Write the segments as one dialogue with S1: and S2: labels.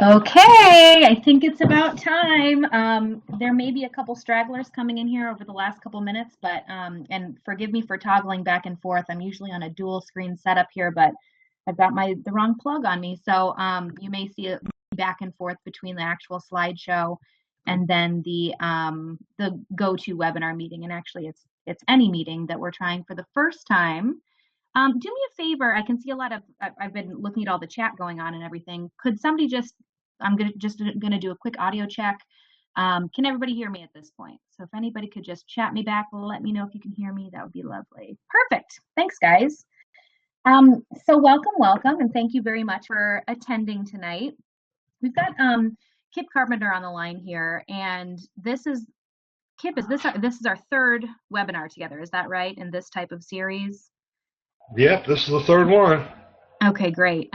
S1: Okay, I think it's about time. There may be a couple stragglers coming in here over the last couple minutes, but and forgive me for toggling back and forth. I'm usually on a dual screen setup here, but I've got the wrong plug on me, so you may see it back and forth between the actual slideshow and then the go-to webinar meeting. And actually, it's any meeting that we're trying for the first time. Do me a favor. I can see a lot of. I've been looking at all the chat going on and everything. Could somebody just? I'm gonna do a quick audio check. Can everybody hear me at this point? So if anybody could just chat me back, let me know if you can hear me. That would be lovely. Perfect. Thanks, guys. So welcome, and thank you very much for attending tonight. We've got Kip Carpenter on the line here, and this is Kip. This is our third webinar together? Is that right? In this type of series?
S2: Yep, this is the third one.
S1: Okay, great.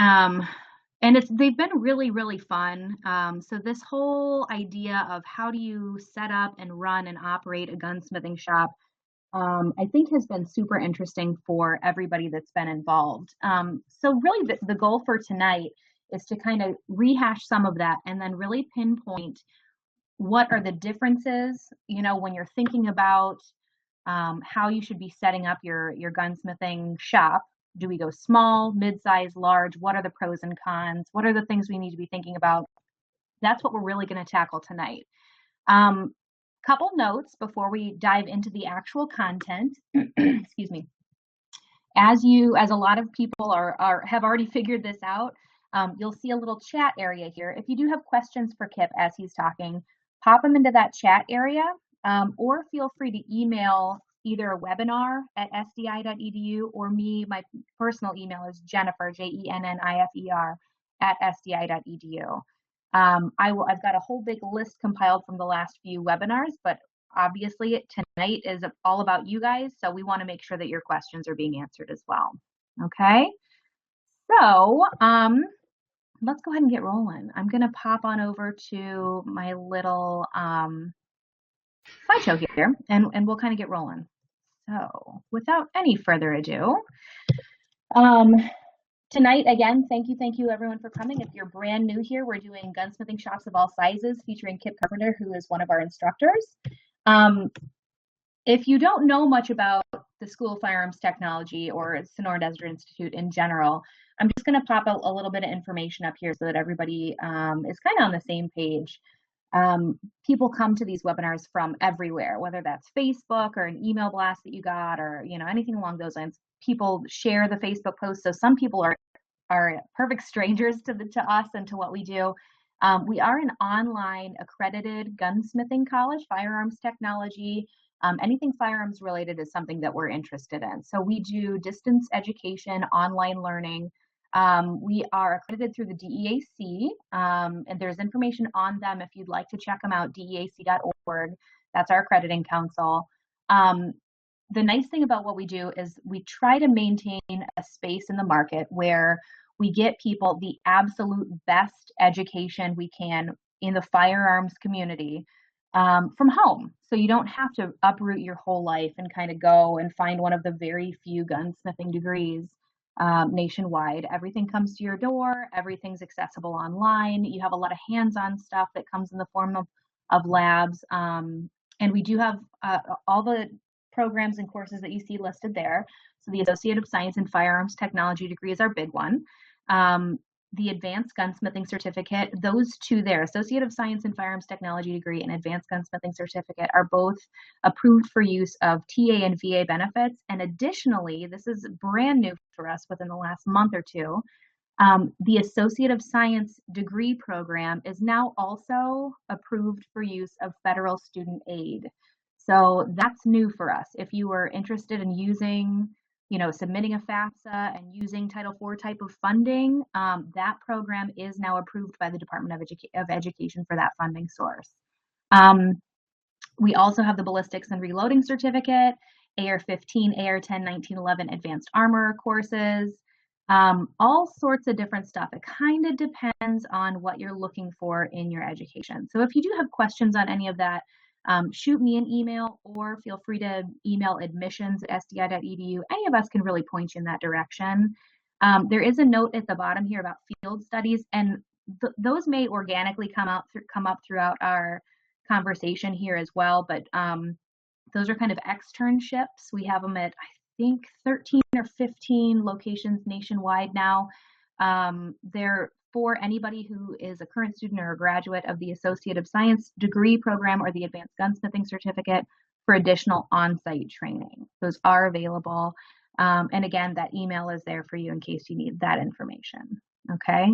S1: And they've been really, really fun. So this whole idea of how do you set up and run and operate a gunsmithing shop, I think has been super interesting for everybody that's been involved. So really the goal for tonight is to kind of rehash some of that and then really pinpoint what are the differences, when you're thinking about how you should be setting up your gunsmithing shop. Do we go small, mid-size, large? What are the pros and cons? What are the things we need to be thinking about? That's what we're really going to tackle tonight. Couple notes before we dive into the actual content. Excuse me. As a lot of people have already figured this out, you'll see a little chat area here. If you do have questions for Kip as he's talking, pop them into that chat area, or feel free to email either a webinar at sdi.edu or me. My personal email is Jennifer, Jennifer, at sdi.edu. I've got a whole big list compiled from the last few webinars, but obviously tonight is all about you guys, so we want to make sure that your questions are being answered as well. Okay, so let's go ahead and get rolling. I'm going to pop on over to my little slideshow here, and we'll kind of get rolling. So without any further ado, tonight, again, thank you everyone for coming. If you're brand new here, we're doing gunsmithing shops of all sizes featuring Kip Carpenter, who is one of our instructors. If you don't know much about the School of Firearms Technology or Sonora Desert Institute in general, I'm just going to pop a little bit of information up here so that everybody is kind of on the same page. People come to these webinars from everywhere, whether that's Facebook or an email blast that you got, or anything along those lines. People share the Facebook posts, so some people are perfect strangers to us and to what we do. We are an online accredited gunsmithing college, firearms technology. Anything firearms related is something that we're interested in. So we do distance education, online learning. We are accredited through the DEAC, and there's information on them if you'd like to check them out, deac.org. That's our accrediting council. The nice thing about what we do is we try to maintain a space in the market where we get people the absolute best education we can in the firearms community from home. So you don't have to uproot your whole life and kind of go and find one of the very few gunsmithing degrees nationwide. Everything comes to your door. Everything's accessible online. You have a lot of hands-on stuff that comes in the form of labs. And we do have all the programs and courses that you see listed there. So the Associate of Science in Firearms Technology degree is our big one. The Advanced Gunsmithing Certificate, those two there, Associate of Science in Firearms Technology degree and Advanced Gunsmithing Certificate, are both approved for use of TA and VA benefits. And additionally, this is brand new for us within the last month or two, the Associate of Science degree program is now also approved for use of federal student aid. So that's new for us. If you were interested in using, submitting a FAFSA and using Title IV type of funding, that program is now approved by the Department of Education for that funding source. We also have the Ballistics and Reloading Certificate, AR-15, AR-10, 1911 Advanced Armor courses, all sorts of different stuff. It kind of depends on what you're looking for in your education. So if you do have questions on any of that, shoot me an email or feel free to email admissions@sdi.edu. Any of us can really point you in that direction. There is a note at the bottom here about field studies, and those may organically come up throughout our conversation here as well, but those are kind of externships. We have them at, I think, 13 or 15 locations nationwide now. They're for anybody who is a current student or a graduate of the Associate of Science degree program or the Advanced Gunsmithing certificate for additional on-site training. Those are available. And again, that email is there for you in case you need that information. Okay.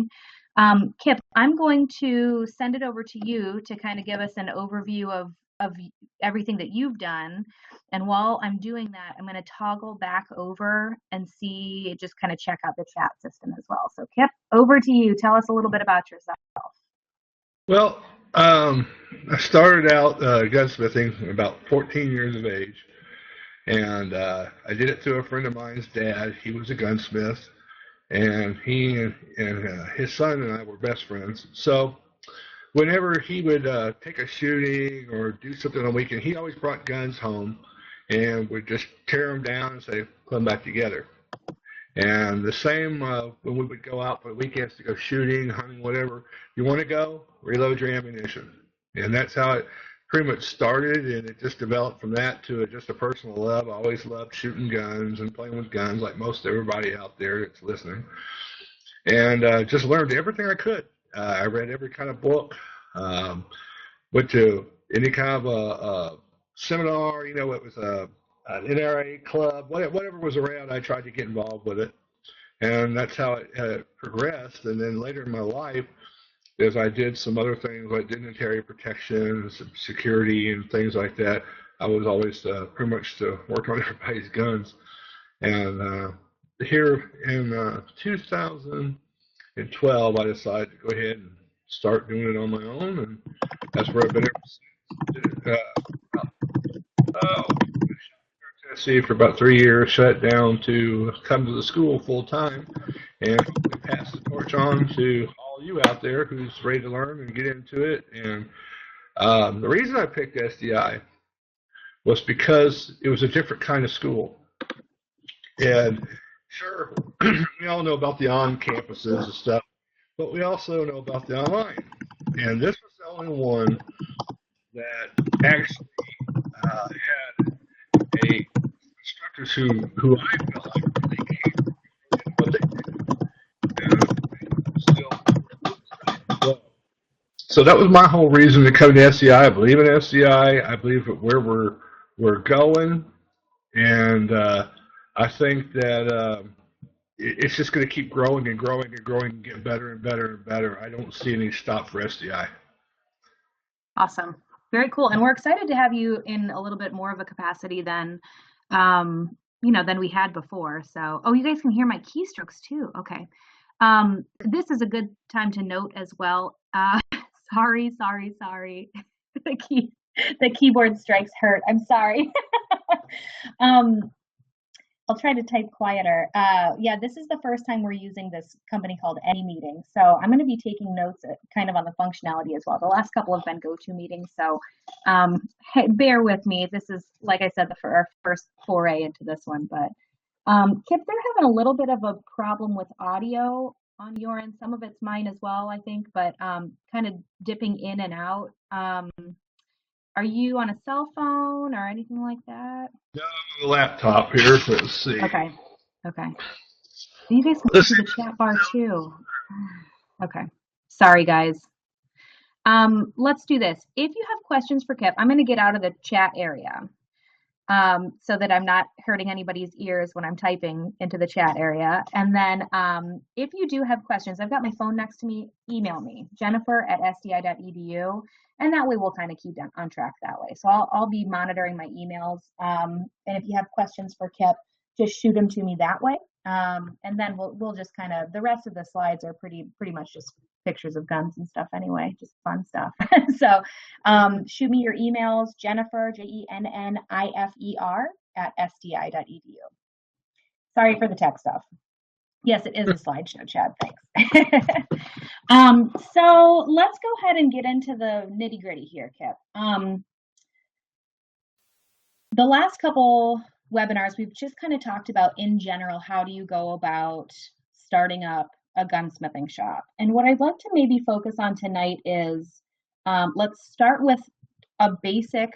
S1: Kip, I'm going to send it over to you to kind of give us an overview of everything that you've done. And while I'm doing that, I'm going to toggle back over and see, just kind of check out the chat system as well. So Kip, over to you. Tell us a little bit about yourself.
S2: Well, I started out gunsmithing about 14 years of age, and I did it through a friend of mine's dad. He was a gunsmith, and he and his son and I were best friends. So whenever he would take a shooting or do something on the weekend, he always brought guns home and would just tear them down and say, put them back together. And the same when we would go out for the weekends to go shooting, hunting, whatever. You want to go, reload your ammunition. And that's how it pretty much started, and it just developed from that to just a personal love. I always loved shooting guns and playing with guns like most everybody out there that's listening. And just learned everything I could. I read every kind of book, went to any kind of a seminar, it was an NRA club, whatever was around, I tried to get involved with it. And that's how it progressed. And then later in my life, as I did some other things like dignitary protection, some security and things like that, I was always pretty much to work on everybody's guns. And here in 2012, I decided to go ahead and start doing it on my own, and that's where I've been ever since. Tennessee for about 3 years, shut down to come to the school full time, and pass the torch on to all you out there who's ready to learn and get into it. And the reason I picked SDI was because it was a different kind of school. And sure, we all know about the on campuses and stuff, but we also know about the online. And this was the only one that actually had a instructors who I felt like really cared what they did. So that was my whole reason to come to SDI. I believe in SDI. I believe that where we're going, and I think that it's just going to keep growing and growing and growing and getting better and better and better. I don't see any stop for SDI.
S1: Awesome. Very cool. And we're excited to have you in a little bit more of a capacity than than we had before. So, you guys can hear my keystrokes too. Okay. This is a good time to note as well. Sorry. The keyboard strikes hurt. I'm sorry. I'll try to type quieter. Yeah, this is the first time we're using this company called AnyMeeting. So I'm going to be taking notes kind of on the functionality as well. The last couple have been GoTo meetings. So hey, bear with me. This is, like I said, our first foray into this one. But Kip, they're having a little bit of a problem with audio on your end. Some of it's mine as well, I think, but kind of dipping in and out. Are you on a cell phone or anything like that?
S2: No, I'm on the laptop here. Let's see.
S1: Okay. You guys can see the chat bar too. Okay. Sorry, guys. Let's do this. If you have questions for Kip, I'm going to get out of the chat area so that I'm not hurting anybody's ears when I'm typing into the chat area. And then if you do have questions, I've got my phone next to me. Email me, jennifer@sdi.edu. And that way we'll kind of keep on track that way. So I'll be monitoring my emails. And if you have questions for Kip, just shoot them to me that way. And then we'll just kind of, the rest of the slides are pretty much just pictures of guns and stuff anyway, just fun stuff. So shoot me your emails, Jennifer, JENNIFER @sdi.edu. Sorry for the tech stuff. Yes, it is a slideshow, Chad. Thanks. So let's go ahead and get into the nitty gritty here, Kip. The last couple webinars, we've just kind of talked about in general, how do you go about starting up a gunsmithing shop. And what I'd like to maybe focus on tonight is let's start with a basic,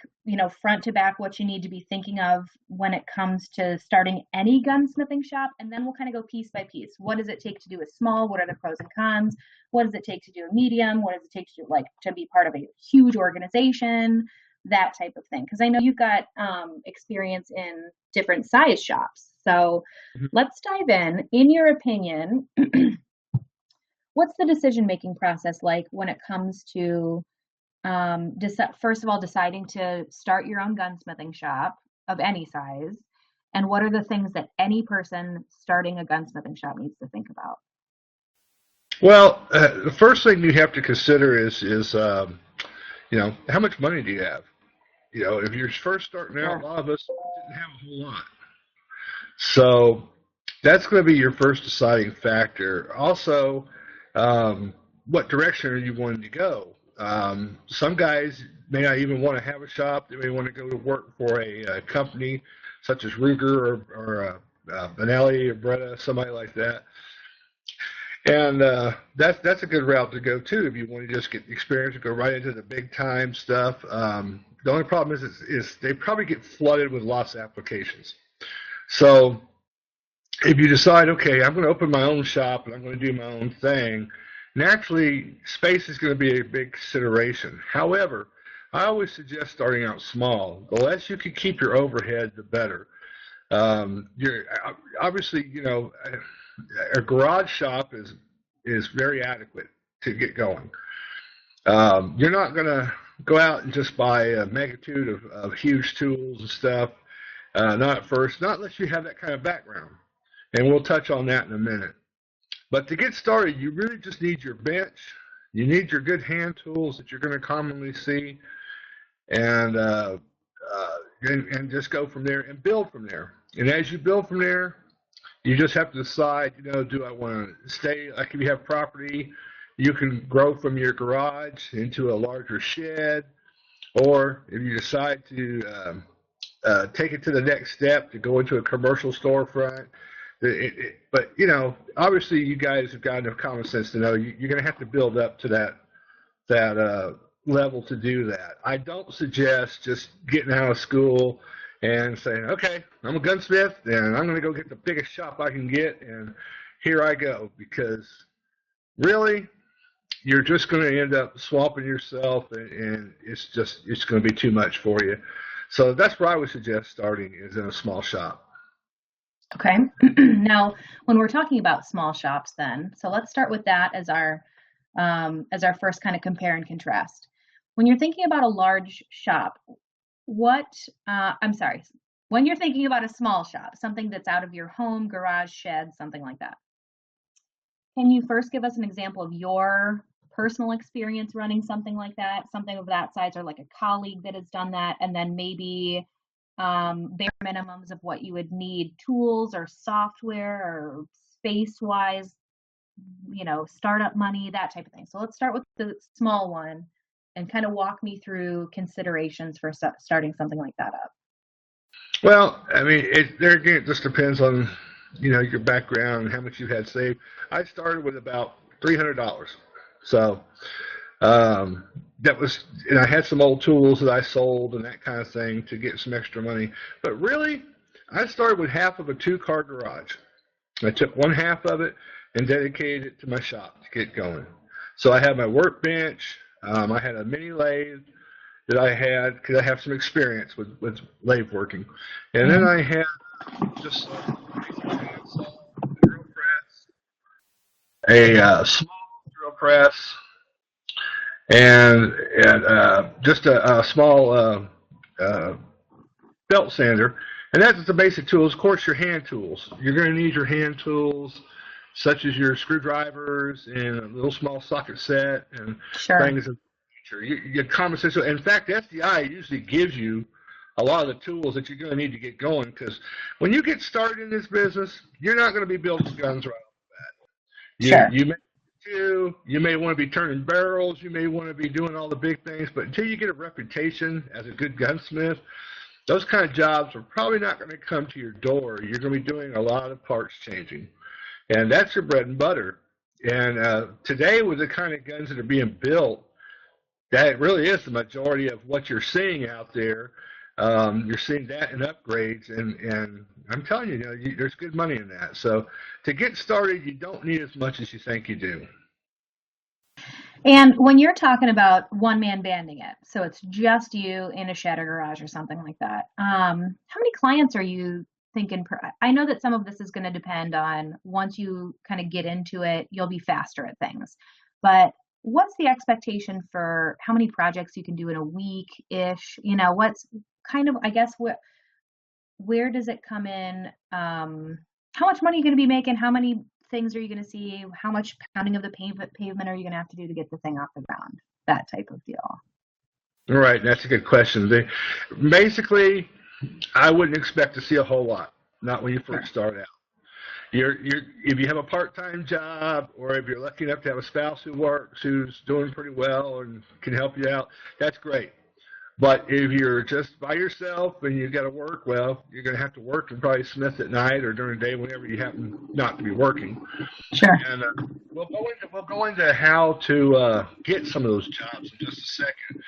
S1: front to back, what you need to be thinking of when it comes to starting any gunsmithing shop. And then we'll kind of go piece by piece. What does it take to do a small? What are the pros and cons? What does it take to do a medium? What does it take to do, to be part of a huge organization? That type of thing. Because I know you've got experience in different size shops. So let's dive in. In your opinion, what's the decision-making process like when it comes to, first of all, deciding to start your own gunsmithing shop of any size? And what are the things that any person starting a gunsmithing shop needs to think about?
S2: Well, the first thing you have to consider is how much money do you have? If you're first starting out, a lot of us didn't have a whole lot. So that's going to be your first deciding factor. Also, what direction are you wanting to go? Some guys may not even want to have a shop. They may want to go to work for a company such as Ruger or Benelli or Bretta, somebody like that. And that's a good route to go too if you want to just get experience and go right into the big time stuff. The only problem is they probably get flooded with lots of applications. So if you decide, okay, I'm going to open my own shop and I'm going to do my own thing, naturally space is going to be a big consideration. However, I always suggest starting out small. The less you can keep your overhead, the better. Obviously, a garage shop is very adequate to get going. You're not going to go out and just buy a magnitude of huge tools and stuff. Not at first, not unless you have that kind of background. And we'll touch on that in a minute. But to get started, you really just need your bench. You need your good hand tools that you're going to commonly see. And just go from there and build from there. And as you build from there, you just have to decide, do I want to stay, like if you have property, you can grow from your garage into a larger shed, or if you decide to take it to the next step, to go into a commercial storefront. But, obviously you guys have got enough common sense to know you're going to have to build up to that level to do that. I don't suggest just getting out of school and saying, okay, I'm a gunsmith and I'm going to go get the biggest shop I can get and here I go, because really you're just going to end up swamping yourself and it's going to be too much for you. So that's where I would suggest starting, is in a small shop.
S1: Okay. Now, when we're talking about small shops then, so let's start with that as our first kind of compare and contrast. When you're thinking about a large shop, when you're thinking about a small shop, something that's out of your home, garage, shed, something like that, can you first give us an example of your personal experience running something like that, something of that size, or like a colleague that has done that, and then maybe bare minimums of what you would need, tools or software or space-wise, startup money, that type of thing. So let's start with the small one and kind of walk me through considerations for starting something like that up.
S2: Well, I mean, it just depends on, your background and how much you had saved. I started with about $300. So that was, and I had some old tools that I sold and that kind of thing to get some extra money. But really, I started with half of a 2-car garage. I took one half of it and dedicated it to my shop to get going. So I had my workbench. I had a mini lathe that I had, because I have some experience with lathe working. And then I had just a drill press, a small drill press, and just a small belt sander. And that's the basic tools. Of course, your hand tools. You're going to need your hand tools, such as your screwdrivers and a little small socket set and things of nature. Your common sense. In fact, SDI usually gives you a lot of the tools that you're going to need to get going, because when you get started in this business, you're not going to be building guns right off the bat. You may want to be turning barrels. You may want to be doing all the big things, but until you get a reputation as a good gunsmith, those kind of jobs are probably not going to come to your door. You're going to be doing a lot of parts changing. And that's your bread and butter. And today, with the kind of guns that are being built, that really is the majority of what you're seeing out there. You're seeing that in upgrades, and I'm telling you, there's good money in that. So to get started, you don't need as much as you think you do.
S1: And when you're talking about one-man banding it, so it's just you in a shed or garage or something like that, how many clients are you thinking per? I know that some of this is going to depend on once you kind of get into it, you'll be faster at things. But what's the expectation for how many projects you can do in a week-ish? What's kind of, I guess, where does it come in? How much money are you going to be making? How many things are you going to see? How much pounding of the pavement are you going to have to do to get the thing off the ground? That type of deal.
S2: Right, that's a good question. Basically, I wouldn't expect to see a whole lot, not when you first start out. If you have a part-time job, or if you're lucky enough to have a spouse who works, who's doing pretty well and can help you out, that's great. But if you're just by yourself and you've got to work, well, you're going to have to work and probably smith at night or during the day whenever you happen not to be working.
S1: Sure.
S2: And we'll go into how to get some of those jobs in just a second.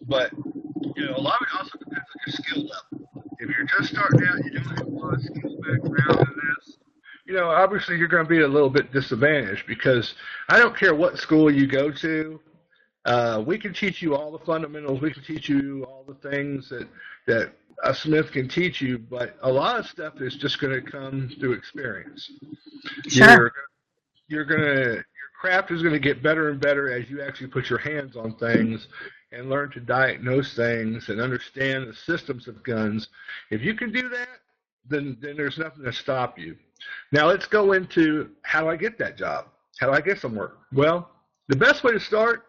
S2: But a lot of it also depends on your skill level. If you're just starting out, you don't have a lot of skill background in this. Obviously you're going to be a little bit disadvantaged, because I don't care what school you go to. We can teach you all the fundamentals. We can teach you all the things that a smith can teach you, but a lot of stuff is just going to come through experience.
S1: Sure.
S2: Your craft is going to get better and better as you actually put your hands on things and learn to diagnose things and understand the systems of guns. If you can do that, then there's nothing to stop you. Now let's go into, how do I get that job? How do I get some work? Well, the best way to start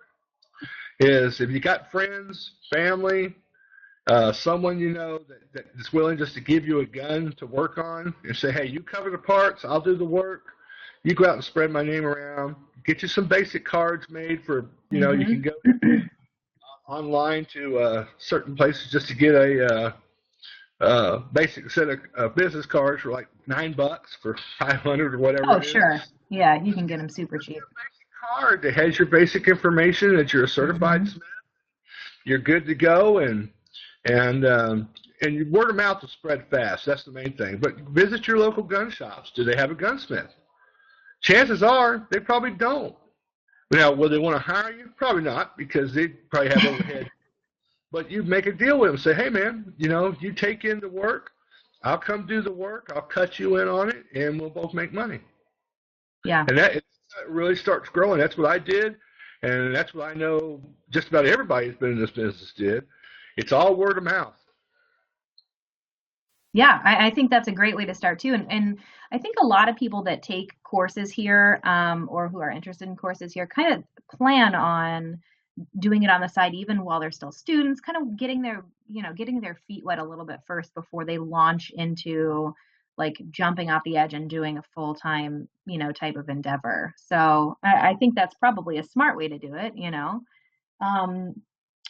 S2: is if you got friends, family, someone that's willing just to give you a gun to work on and say, hey, you cover the parts, I'll do the work. You go out and spread my name around. Get you some basic cards made for, you can go online to certain places just to get a basic set of business cards for like $9 for 500 or whatever.
S1: Oh, sure. Yeah, you can get them super cheap.
S2: Card that has your basic information that you're a certified smith. You're good to go, and word of mouth will spread fast. That's the main thing. But visit your local gun shops. Do they have a gunsmith? Chances are they probably don't. Now, will they want to hire you? Probably not, because they probably have overhead. But you make a deal with them. Say, hey, man, you take in the work. I'll come do the work. I'll cut you in on it, and we'll both make money.
S1: Yeah.
S2: And that really starts growing. That's what I did, and that's what I know just about everybody who's been in this business did. It's all word of mouth.
S1: Yeah, I think that's a great way to start too. And I think a lot of people that take courses here, or who are interested in courses here, kind of plan on doing it on the side even while they're still students, kind of getting their feet wet a little bit first before they launch into like jumping off the edge and doing a full-time, type of endeavor. So I think that's probably a smart way to do it,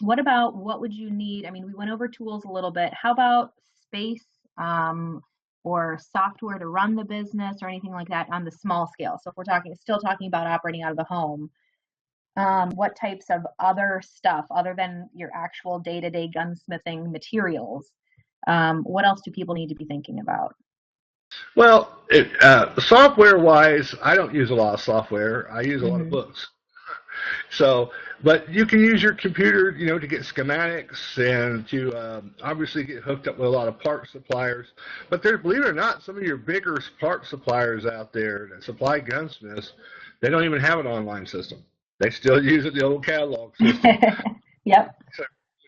S1: what would you need? I mean, we went over tools a little bit. How about space, or software to run the business or anything like that on the small scale? So if we're still talking about operating out of the home, what types of other stuff other than your actual day-to-day gunsmithing materials, what else do people need to be thinking about?
S2: Well, software-wise, I don't use a lot of software. I use a lot of books. So, but you can use your computer, to get schematics and to obviously get hooked up with a lot of part suppliers. But believe it or not, some of your bigger part suppliers out there that supply gunsmiths, they don't even have an online system. They still use the old catalog system.
S1: Yep.
S2: So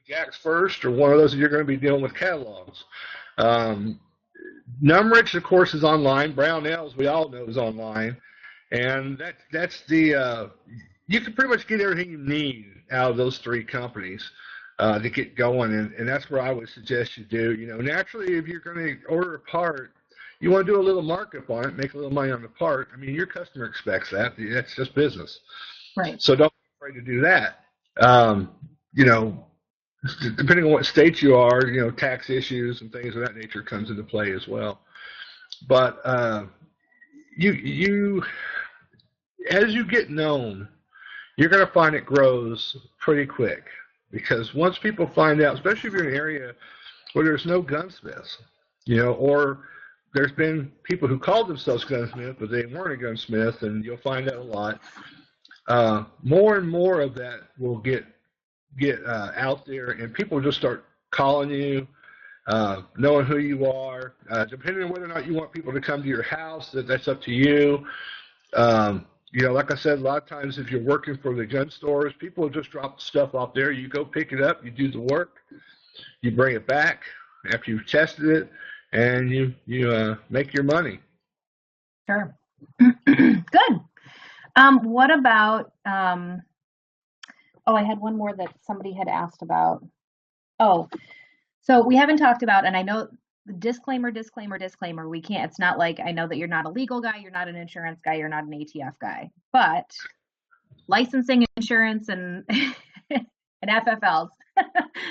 S2: Jack's First or one of those, you're going to be dealing with catalogs. Numrich, of course, is online. Brownells, we all know, is online. And that's the you can pretty much get everything you need out of those three companies to get going, and that's where I would suggest you do. Naturally, if you're going to order a part, you want to do a little markup on it, make a little money on the part. I mean, your customer expects that. That's just business.
S1: Right.
S2: So don't be afraid to do that. Depending on what state you are, tax issues and things of that nature comes into play as well. But as you get known, you're going to find it grows pretty quick, because once people find out, especially if you're in an area where there's no gunsmiths, or there's been people who called themselves gunsmith, but they weren't a gunsmith, and you'll find that a lot. More and more of that will get out there, and people will just start calling you, knowing who you are. Depending on whether or not you want people to come to your house, that's up to you. Like I said, a lot of times if you're working for the gun stores, people will just drop the stuff off there. You go pick it up, you do the work, you bring it back after you've tested it, and you make your money.
S1: Sure. Good. What about, I had one more that somebody had asked about. Oh, so we haven't talked about, and I know the disclaimer, we can't, it's not like, I know that you're not a legal guy, you're not an insurance guy, you're not an ATF guy, but licensing, insurance, and and FFLs,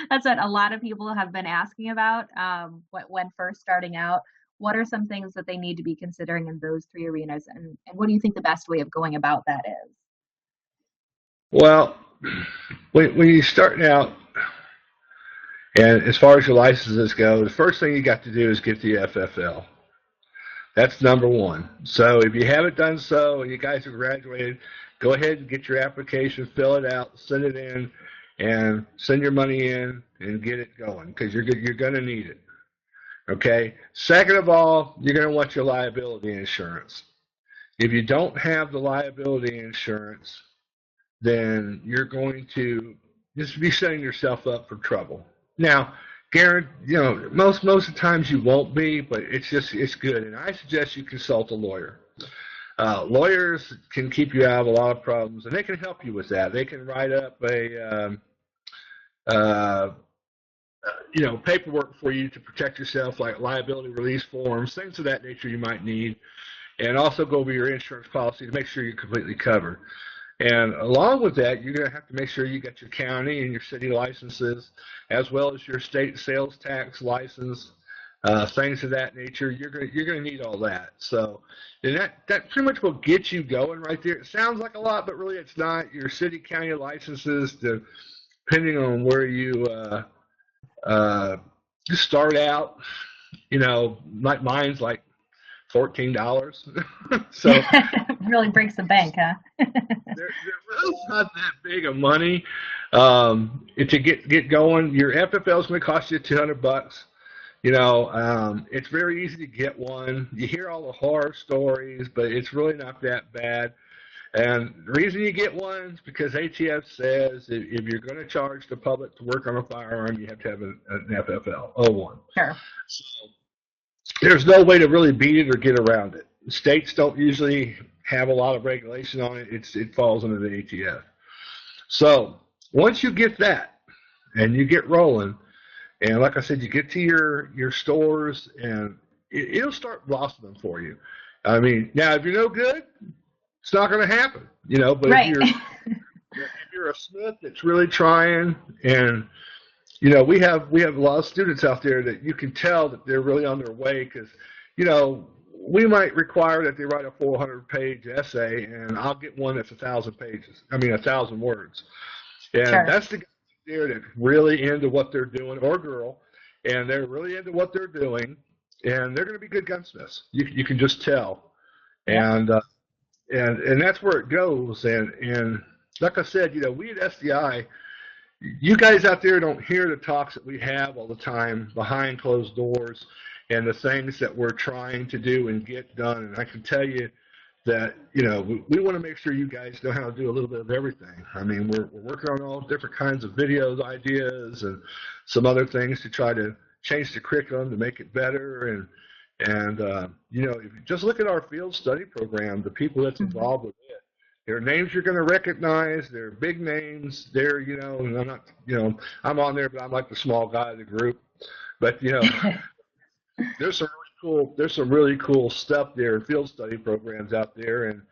S1: that's what a lot of people have been asking about when first starting out. What are some things that they need to be considering in those three arenas, and what do you think the best way of going about that is?
S2: Well, when you're starting out, and as far as your licenses go, the first thing you got to do is get the FFL. That's number one. So if you haven't done so and you guys have graduated, go ahead and get your application, fill it out, send it in, and send your money in and get it going, because you're going to need it. Okay? Second of all, you're going to want your liability insurance. If you don't have the liability insurance, then you're going to just be setting yourself up for trouble. Now, most of the times you won't be, but it's good, and I suggest you consult a lawyer. Lawyers can keep you out of a lot of problems, and they can help you with that. They can write up paperwork for you to protect yourself, like liability release forms, things of that nature you might need, and also go over your insurance policy to make sure you're completely covered. And along with that, you're going to have to make sure you get your county and your city licenses, as well as your state sales tax license, things of that nature. You're going to need all that. So, and that pretty much will get you going right there. It sounds like a lot, but really it's not. Your city, county licenses, depending on where you start out, like mine's like $14. So
S1: really breaks the bank, huh?
S2: they're really not that big of money to get going. Your FFL is going to cost you $200. It's very easy to get one. You hear all the horror stories, but it's really not that bad. And the reason you get one is because ATF says if you're going to charge the public to work on a firearm, you have to have an FFL, O1.
S1: Sure.
S2: So there's no way to really beat it or get around it. States don't usually have a lot of regulation on it. It falls under the ATF. So once you get that and you get rolling, and like I said, you get to your stores, and it'll start blossoming for you. I mean, now if you're no good, it's not going to happen, but
S1: right.
S2: if you're a smith that's really trying, and we have a lot of students out there that you can tell that they're really on their way, because we might require that they write a 400-page essay, and I'll get one that's 1,000 words. And
S1: sure.
S2: That's the guy there that's really into what they're doing, or girl, and they're really into what they're doing, and they're going to be good gunsmiths. You can just tell. And that's where it goes. And like I said, we at SDI, you guys out there don't hear the talks that we have all the time behind closed doors and the things that we're trying to do and get done. And I can tell you that, we want to make sure you guys know how to do a little bit of everything. I mean, we're working on all different kinds of videos, ideas, and some other things to try to change the curriculum to make it better. And if you just look at our field study program, the people that's involved with it, there are names you're going to recognize. They're big names. They're, and I'm not, I'm on there, but I'm like the small guy of the group. But, there's some really cool stuff there, field study programs out there. And,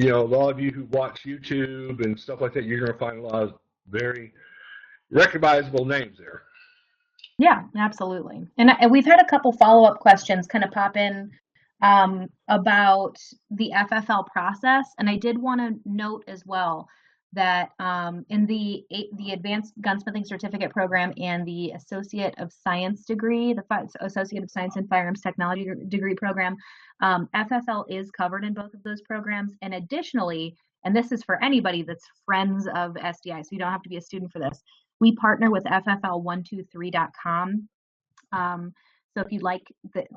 S2: a lot of you who watch YouTube and stuff like that, you're going to find a lot of very recognizable names there.
S1: Yeah, absolutely. And we've had a couple follow-up questions kind of pop in about the FFL process, and I did want to note as well that in the Advanced Gunsmithing Certificate Program and the Associate of Science degree, the Associate of Science in Firearms Technology degree program, FFL is covered in both of those programs. And additionally, and this is for anybody that's friends of SDI, so you don't have to be a student for this, we partner with ffl123.com. So if you'd like,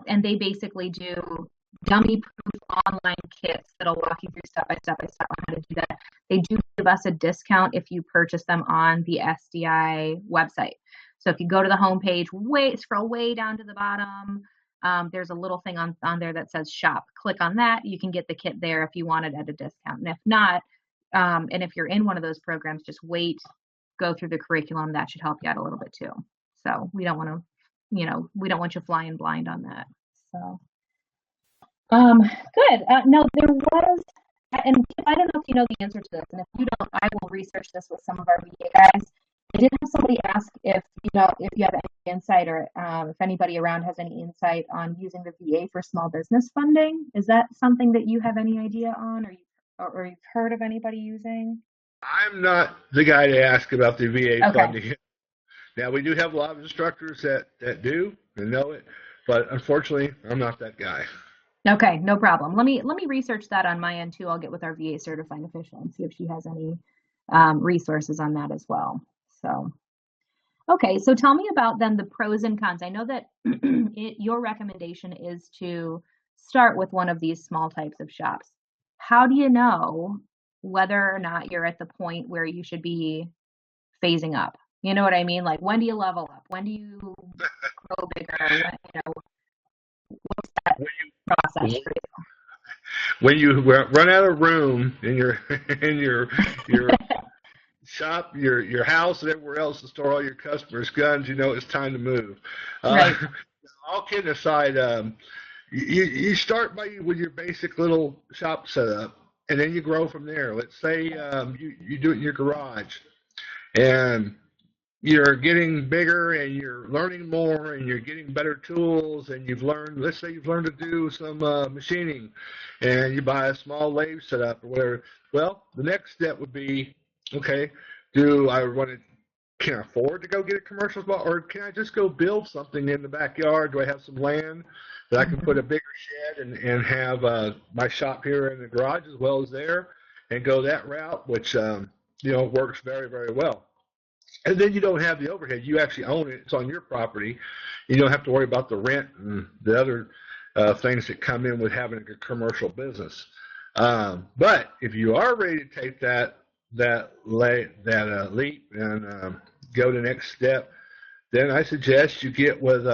S1: and they basically do dummy-proof online kits that'll walk you through step by step on how to do that. They do give us a discount if you purchase them on the SDI website. So if you go to the homepage, scroll way down to the bottom, there's a little thing on there that says shop. Click on that. You can get the kit there if you want it at a discount. And if not, and if you're in one of those programs, just wait, go through the curriculum. That should help you out a little bit too. So we don't want to, we don't want you flying blind on that. So. Good. No, there was, and I don't know if you know the answer to this, and if you don't, I will research this with some of our VA guys. I did have somebody ask if you have any insight, or if anybody around has any insight on using the VA for small business funding. Is that something that you have any idea on, or you've heard of anybody using?
S2: I'm not the guy to ask about the VA funding. Now, we do have a lot of instructors that do and know it, but unfortunately, I'm not that guy.
S1: Okay, no problem. Let me research that on my end too. I'll get with our VA certifying official and see if she has any resources on that as well. So, okay, so tell me about then the pros and cons. I know that your recommendation is to start with one of these small types of shops. How do you know whether or not you're at the point where you should be phasing up? You know what I mean? Like, when do you level up? When do you grow bigger? What's that process for you?
S2: When you run out of room in your shop, your house, and everywhere else to store all your customers' guns, it's time to move.
S1: Right.
S2: All kidding aside, you start with your basic little shop setup, and then you grow from there. Let's say you do it in your garage, and you're getting bigger and you're learning more and you're getting better tools, and let's say you've learned to do some machining, and you buy a small lathe setup or whatever. Well, the next step would be, okay, can I afford to go get a commercial spot, or can I just go build something in the backyard? Do I have some land that I can put a bigger shed and have my shop here in the garage as well as there, and go that route, which works very, very well. And then you don't have the overhead. You actually own it. It's on your property. You don't have to worry about the rent and the other things that come in with having a commercial business. But if you are ready to take that leap and go to the next step, then I suggest you get with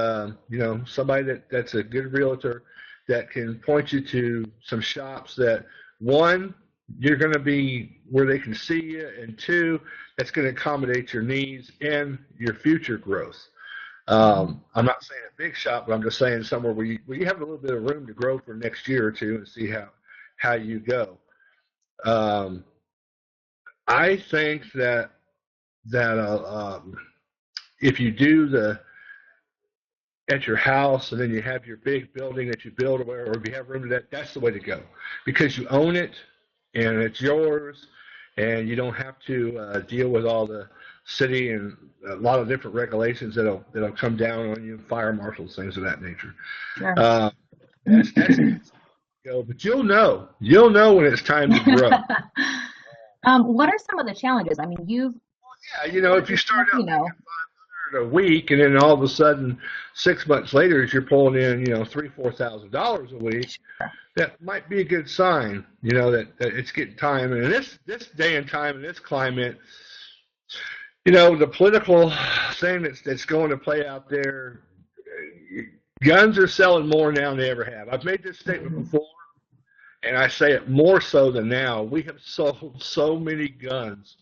S2: somebody that's a good realtor that can point you to some shops that, one, you're going to be where they can see you, and two, that's going to accommodate your needs and your future growth. I'm not saying a big shop, but I'm just saying somewhere where you have a little bit of room to grow for next year or two and see how you go. I think that if you do at your house, and then you have your big building that you build, or if you have room to that's the way to go, because you own it and it's yours, and you don't have to deal with all the city and a lot of different regulations that'll come down on you, fire marshals, things of that nature.
S1: Sure.
S2: That's go, but you'll know when it's time to grow.
S1: What are some of the challenges? I mean,
S2: if you start out a week, and then all of a sudden 6 months later, as you're pulling in, $3,000-$4,000 a week, sure, that might be a good sign, that it's getting time. And in this day and time, in this climate, the political thing that's going to play out there, guns are selling more now than they ever have. I've made this statement before, and I say it more so than now. We have sold so many guns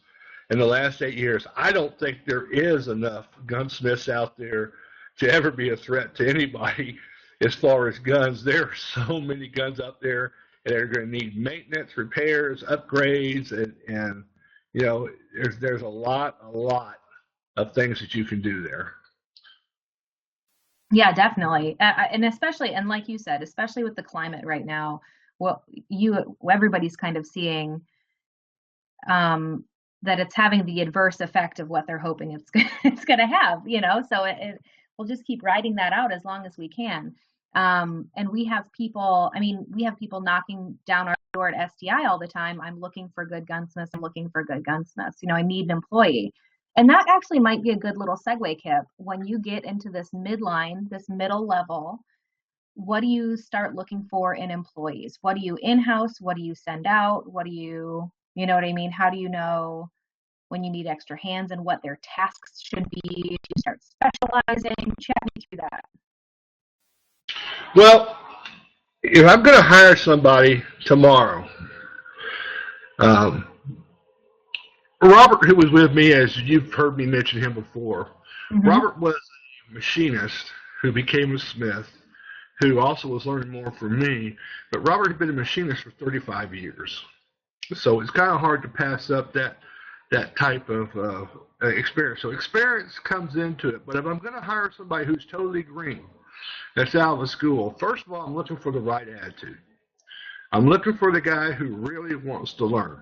S2: in the last 8 years. I don't think there is enough gunsmiths out there to ever be a threat to anybody as far as guns. There are so many guns out there that are going to need maintenance, repairs, upgrades, and there's a lot of things that you can do there.
S1: Yeah, definitely. And especially, and like you said, especially with the climate right now, well, everybody's kind of seeing um, that it's having the adverse effect of what they're hoping it's going to have, you know. So we'll just keep riding that out as long as we can. And we have people. I mean, we have people knocking down our door at SDI all the time. I'm looking for good gunsmiths. I'm looking for good gunsmiths. You know, I need an employee. And that actually might be a good little segue, Kip. When you get into this midline, this middle level, what do you start looking for in employees? What do you in-house? What do you send out? What do you know what I mean? How do you know when you need extra hands and what their tasks should be? Do you start specializing? Chat me through that.
S2: Well, if I'm going to hire somebody tomorrow, um, Robert, who was with me, as you've heard me mention him before, Robert was a machinist who became a smith, who also was learning more from me. But Robert had been a machinist for 35 years. So it's kind of hard to pass up that type of experience. So experience comes into it. But if I'm going to hire somebody who's totally green, that's out of the school, first of all, I'm looking for the right attitude. I'm looking for the guy who really wants to learn.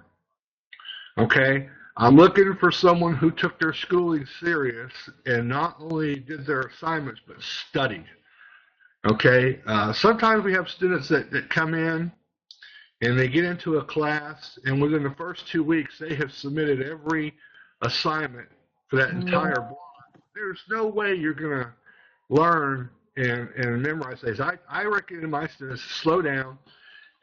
S2: Okay? I'm looking for someone who took their schooling serious and not only did their assignments, but studied. Okay? Sometimes we have students that come in and they get into a class, and within the first 2 weeks, they have submitted every assignment for that entire block. There's no way you're going to learn and memorize things. I recommend my students to slow down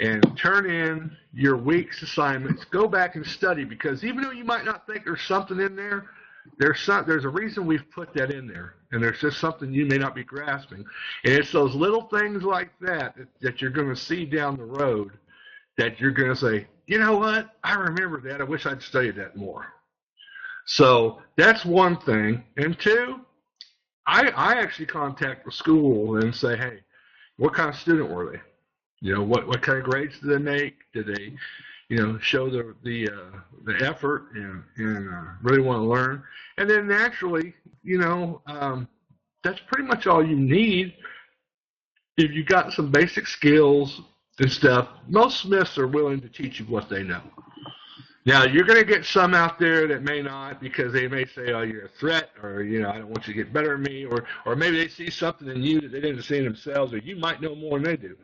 S2: and turn in your week's assignments. Go back and study, because even though you might not think there's something in there, there's a reason we've put that in there, and there's just something you may not be grasping. And it's those little things like that you're going to see down the road that you're going to say, you know what, I remember that. I wish I'd studied that more. So that's one thing. And two, I actually contact the school and say, hey, what kind of student were they? You know, what kind of grades did they make? Did they, show the effort and really want to learn? And then naturally, that's pretty much all you need. If you got some basic skills and stuff, most smiths are willing to teach you what they know. Now, you're going to get some out there that may not, because they may say, oh, you're a threat, or, I don't want you to get better than me, or maybe they see something in you that they didn't see in themselves, or you might know more than they do.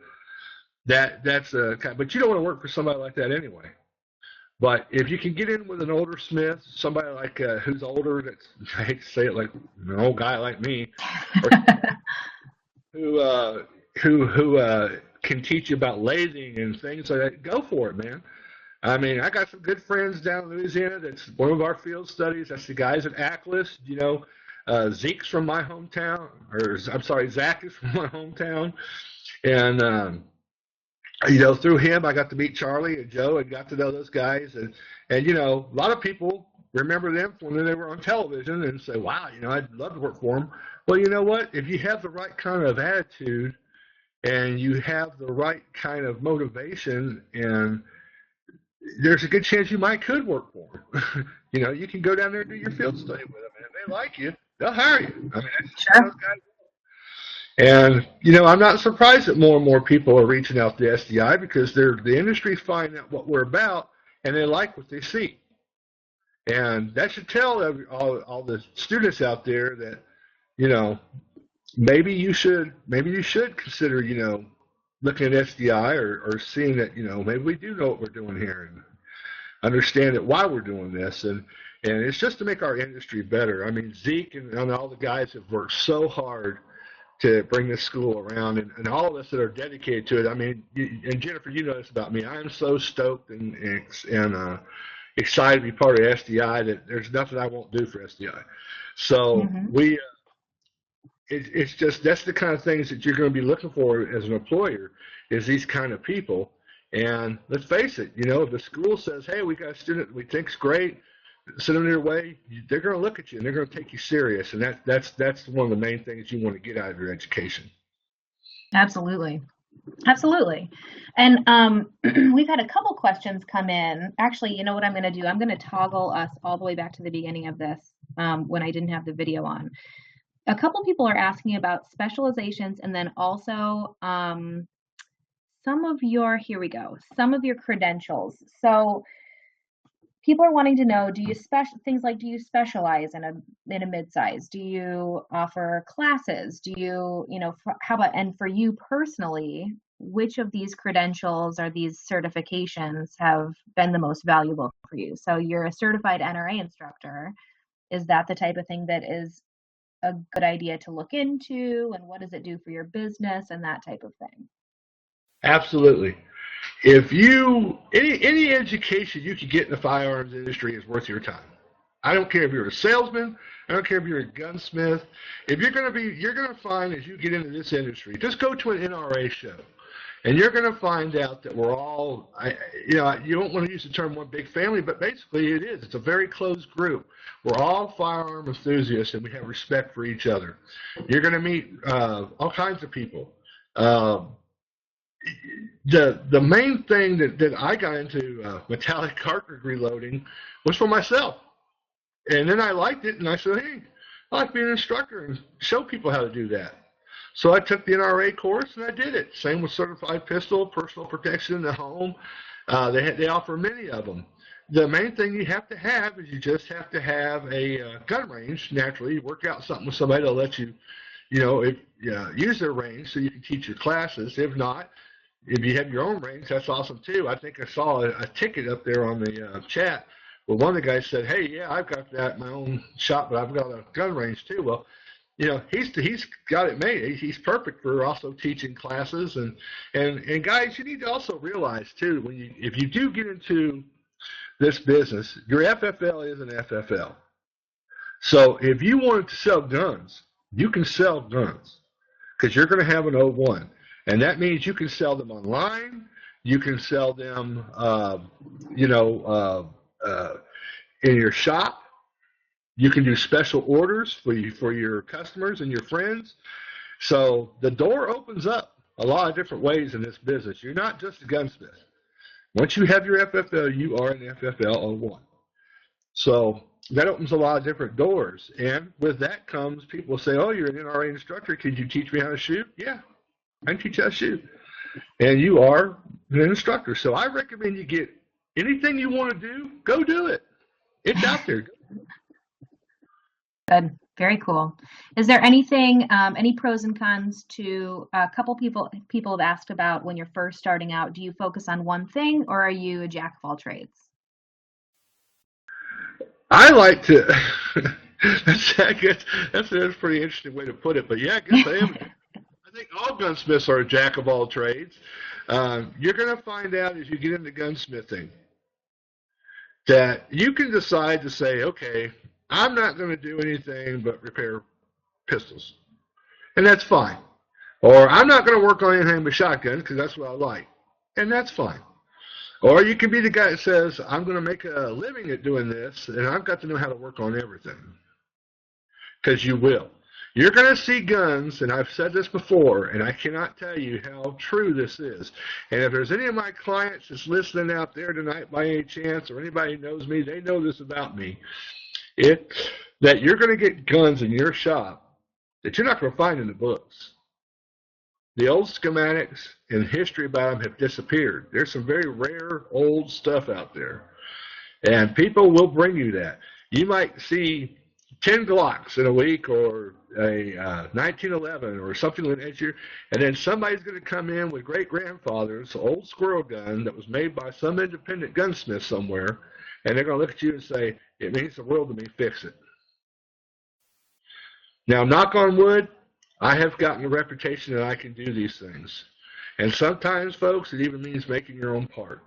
S2: But you don't want to work for somebody like that anyway. But if you can get in with an older smith, somebody like who's older, that's, I hate to say it, like an old guy like me, or who can teach you about lathing and things like that, go for it, man. I mean, I got some good friends down in Louisiana. That's one of our field studies. That's the guys at Atlas. Zeke's from my hometown, Zach is from my hometown. And, through him, I got to meet Charlie and Joe and got to know those guys. And a lot of people remember them when they were on television and say, wow, I'd love to work for them. Well, you know what? If you have the right kind of attitude and you have the right kind of motivation, and there's a good chance you could work for them. You can go down there and do your field study with them, and if they like you, they'll hire you. I mean, that's
S1: Sure.
S2: those guys. And, I'm not surprised that more and more people are reaching out to SDI, because the industry's finding out what we're about, and they like what they see. And that should tell all the students out there that, maybe you should consider, looking at SDI or seeing that, maybe we do know what we're doing here and understand why we're doing this. And it's just to make our industry better. I mean, Zeke and all the guys have worked so hard to bring this school around, and all of us that are dedicated to it. I mean, and Jennifer, you know this about me. I am so stoked and excited to be part of SDI that there's nothing I won't do for SDI. So it's just, that's the kind of things that you're going to be looking for as an employer, is these kind of people. And let's face it, if the school says, hey, we got a student we think's great, send them their way, they're going to look at you and they're going to take you serious. And that's one of the main things you want to get out of your education.
S1: Absolutely. And we've had a couple questions come in. Actually, you know what I'm going to do? I'm going to toggle us all the way back to the beginning of this when I didn't have the video on. A couple people are asking about specializations and then also some of your, here we go, some of your credentials. So people are wanting to know, do you things like, do you specialize in a mid-size? Do you offer classes? Do you, how about, and for you personally, which of these credentials or these certifications have been the most valuable for you? So you're a certified NRA instructor. Is that the type of thing that is a good idea to look into, and what does it do for your business and that type of thing?
S2: Absolutely. If you any education you could get in the firearms industry is worth your time. I don't care if you're a salesman. I don't care if you're a gunsmith. If you're going to find as you get into this industry, just go to an NRA show, and you're going to find out that we're all, you don't want to use the term one big family, but basically it is. It's a very closed group. We're all firearm enthusiasts, and we have respect for each other. You're going to meet all kinds of people. The main thing that I got into metallic cartridge reloading was for myself. And then I liked it, and I said, hey, I like being an instructor and show people how to do that. So I took the NRA course, and I did it. Same with certified pistol, personal protection in the home. They offer many of them. The main thing you have to have is you just have to have a gun range. Naturally, you work out something with somebody that'll let you, use their range so you can teach your classes. If not, if you have your own range, that's awesome too. I think I saw a ticket up there on the chat where one of the guys said, hey, yeah, I've got that in my own shop, but I've got a gun range too. Well, he's got it made. He's perfect for also teaching classes. And guys, you need to also realize too, if you do get into this business, your FFL is an FFL. So if you wanted to sell guns, you can sell guns because you're going to have an O1. And that means you can sell them online. You can sell them, in your shop. You can do special orders for your customers and your friends. So the door opens up a lot of different ways in this business. You're not just a gunsmith. Once you have your FFL, you are an FFL O1. So that opens a lot of different doors. And with that comes people say, oh, you're an NRA instructor. Could you teach me how to shoot? Yeah, I can teach you how to shoot. And you are an instructor. So I recommend you get anything you want to do, go do it. It's out there.
S1: Good. Very cool. Is there anything, any pros and cons to a couple people have asked about when you're first starting out? Do you focus on one thing, or are you a jack of all trades?
S2: I like to. I guess that's a pretty interesting way to put it. But yeah, I guess I am. I think all gunsmiths are a jack of all trades. You're going to find out as you get into gunsmithing that you can decide to say, okay, I'm not going to do anything but repair pistols. And that's fine. Or I'm not going to work on anything but shotguns because that's what I like. And that's fine. Or you can be the guy that says, I'm going to make a living at doing this, and I've got to know how to work on everything. Because you will. You're going to see guns, and I've said this before, and I cannot tell you how true this is. And if there's any of my clients that's listening out there tonight by any chance, or anybody who knows me, they know this about me, that you're going to get guns in your shop that you're not going to find in the books. The old schematics and history about them have disappeared. There's some very rare old stuff out there. And people will bring you that. You might see 10 Glocks in a week, or a 1911 or something like that, and then somebody's going to come in with great-grandfather's old squirrel gun that was made by some independent gunsmith somewhere, and they're going to look at you and say, it means the world to me, fix it. Now, knock on wood, I have gotten a reputation that I can do these things. And sometimes, folks, it even means making your own part.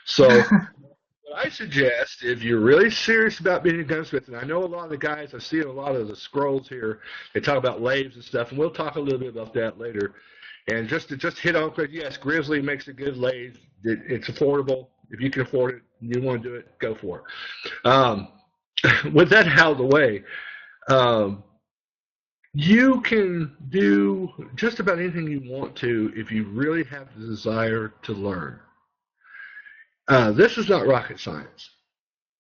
S2: So what I suggest, if you're really serious about being a gunsmith, and I know a lot of the guys, I've seen a lot of the scrolls here, they talk about lathes and stuff, and we'll talk a little bit about that later. And just to hit on quick, yes, Grizzly makes a good lathe. It's affordable. If you can afford it and you want to do it, go for it. With that out of the way, you can do just about anything you want to if you really have the desire to learn. This is not rocket science.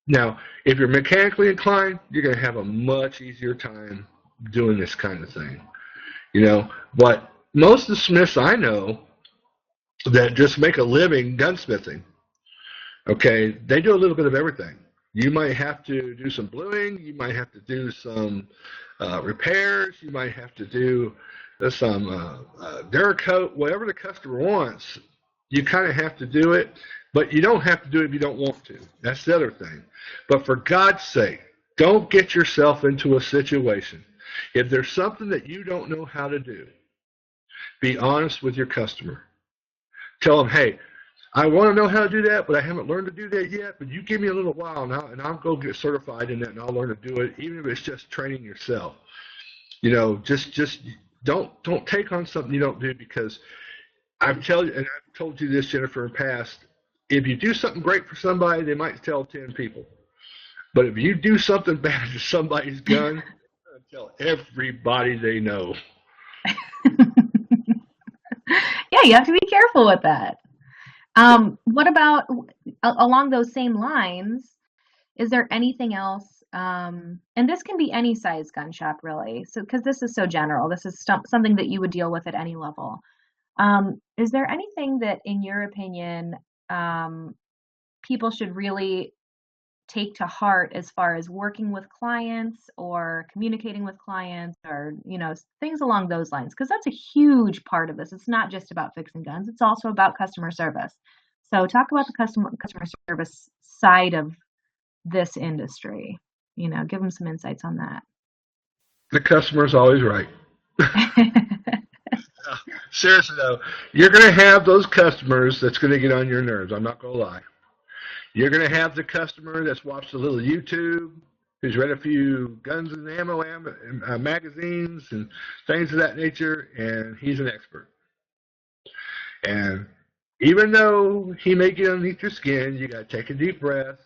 S2: Now, if you're mechanically inclined, you're going to have a much easier time doing this kind of thing, But most of the smiths I know that just make a living gunsmithing, okay, they do a little bit of everything. You might have to do some bluing, you might have to do some repairs, you might have to do some Duracoat, whatever the customer wants. You kind of have to do it, but you don't have to do it if you don't want to. That's the other thing. But for God's sake, don't get yourself into a situation. If there's something that you don't know how to do, be honest with your customer. Tell them, hey, I want to know how to do that, but I haven't learned to do that yet. But you give me a little while, and I'll go get certified in that, and I'll learn to do it, even if it's just training yourself. Just don't take on something you don't do, because I've told you this, Jennifer, in the past. If you do something great for somebody, they might tell 10 people. But if you do something bad to somebody's gun, tell everybody they know.
S1: Yeah, you have to be careful with that. What about along those same lines? Is there anything else? And this can be any size gun shop, really. So, because this is so general, this is something that you would deal with at any level. Is there anything that, in your opinion, people should really take to heart as far as working with clients or communicating with clients, or things along those lines? Because that's a huge part of this. It's not just about fixing guns, it's also about customer service. So talk about the customer service side of this industry. Give them some insights on that.
S2: The customer's always right. Seriously though, you're going to have those customers that's going to get on your nerves. I'm not going to lie. You're going to have the customer that's watched a little YouTube, who's read a few guns and ammo magazines and things of that nature, and he's an expert. And even though he may get underneath your skin, you got to take a deep breath,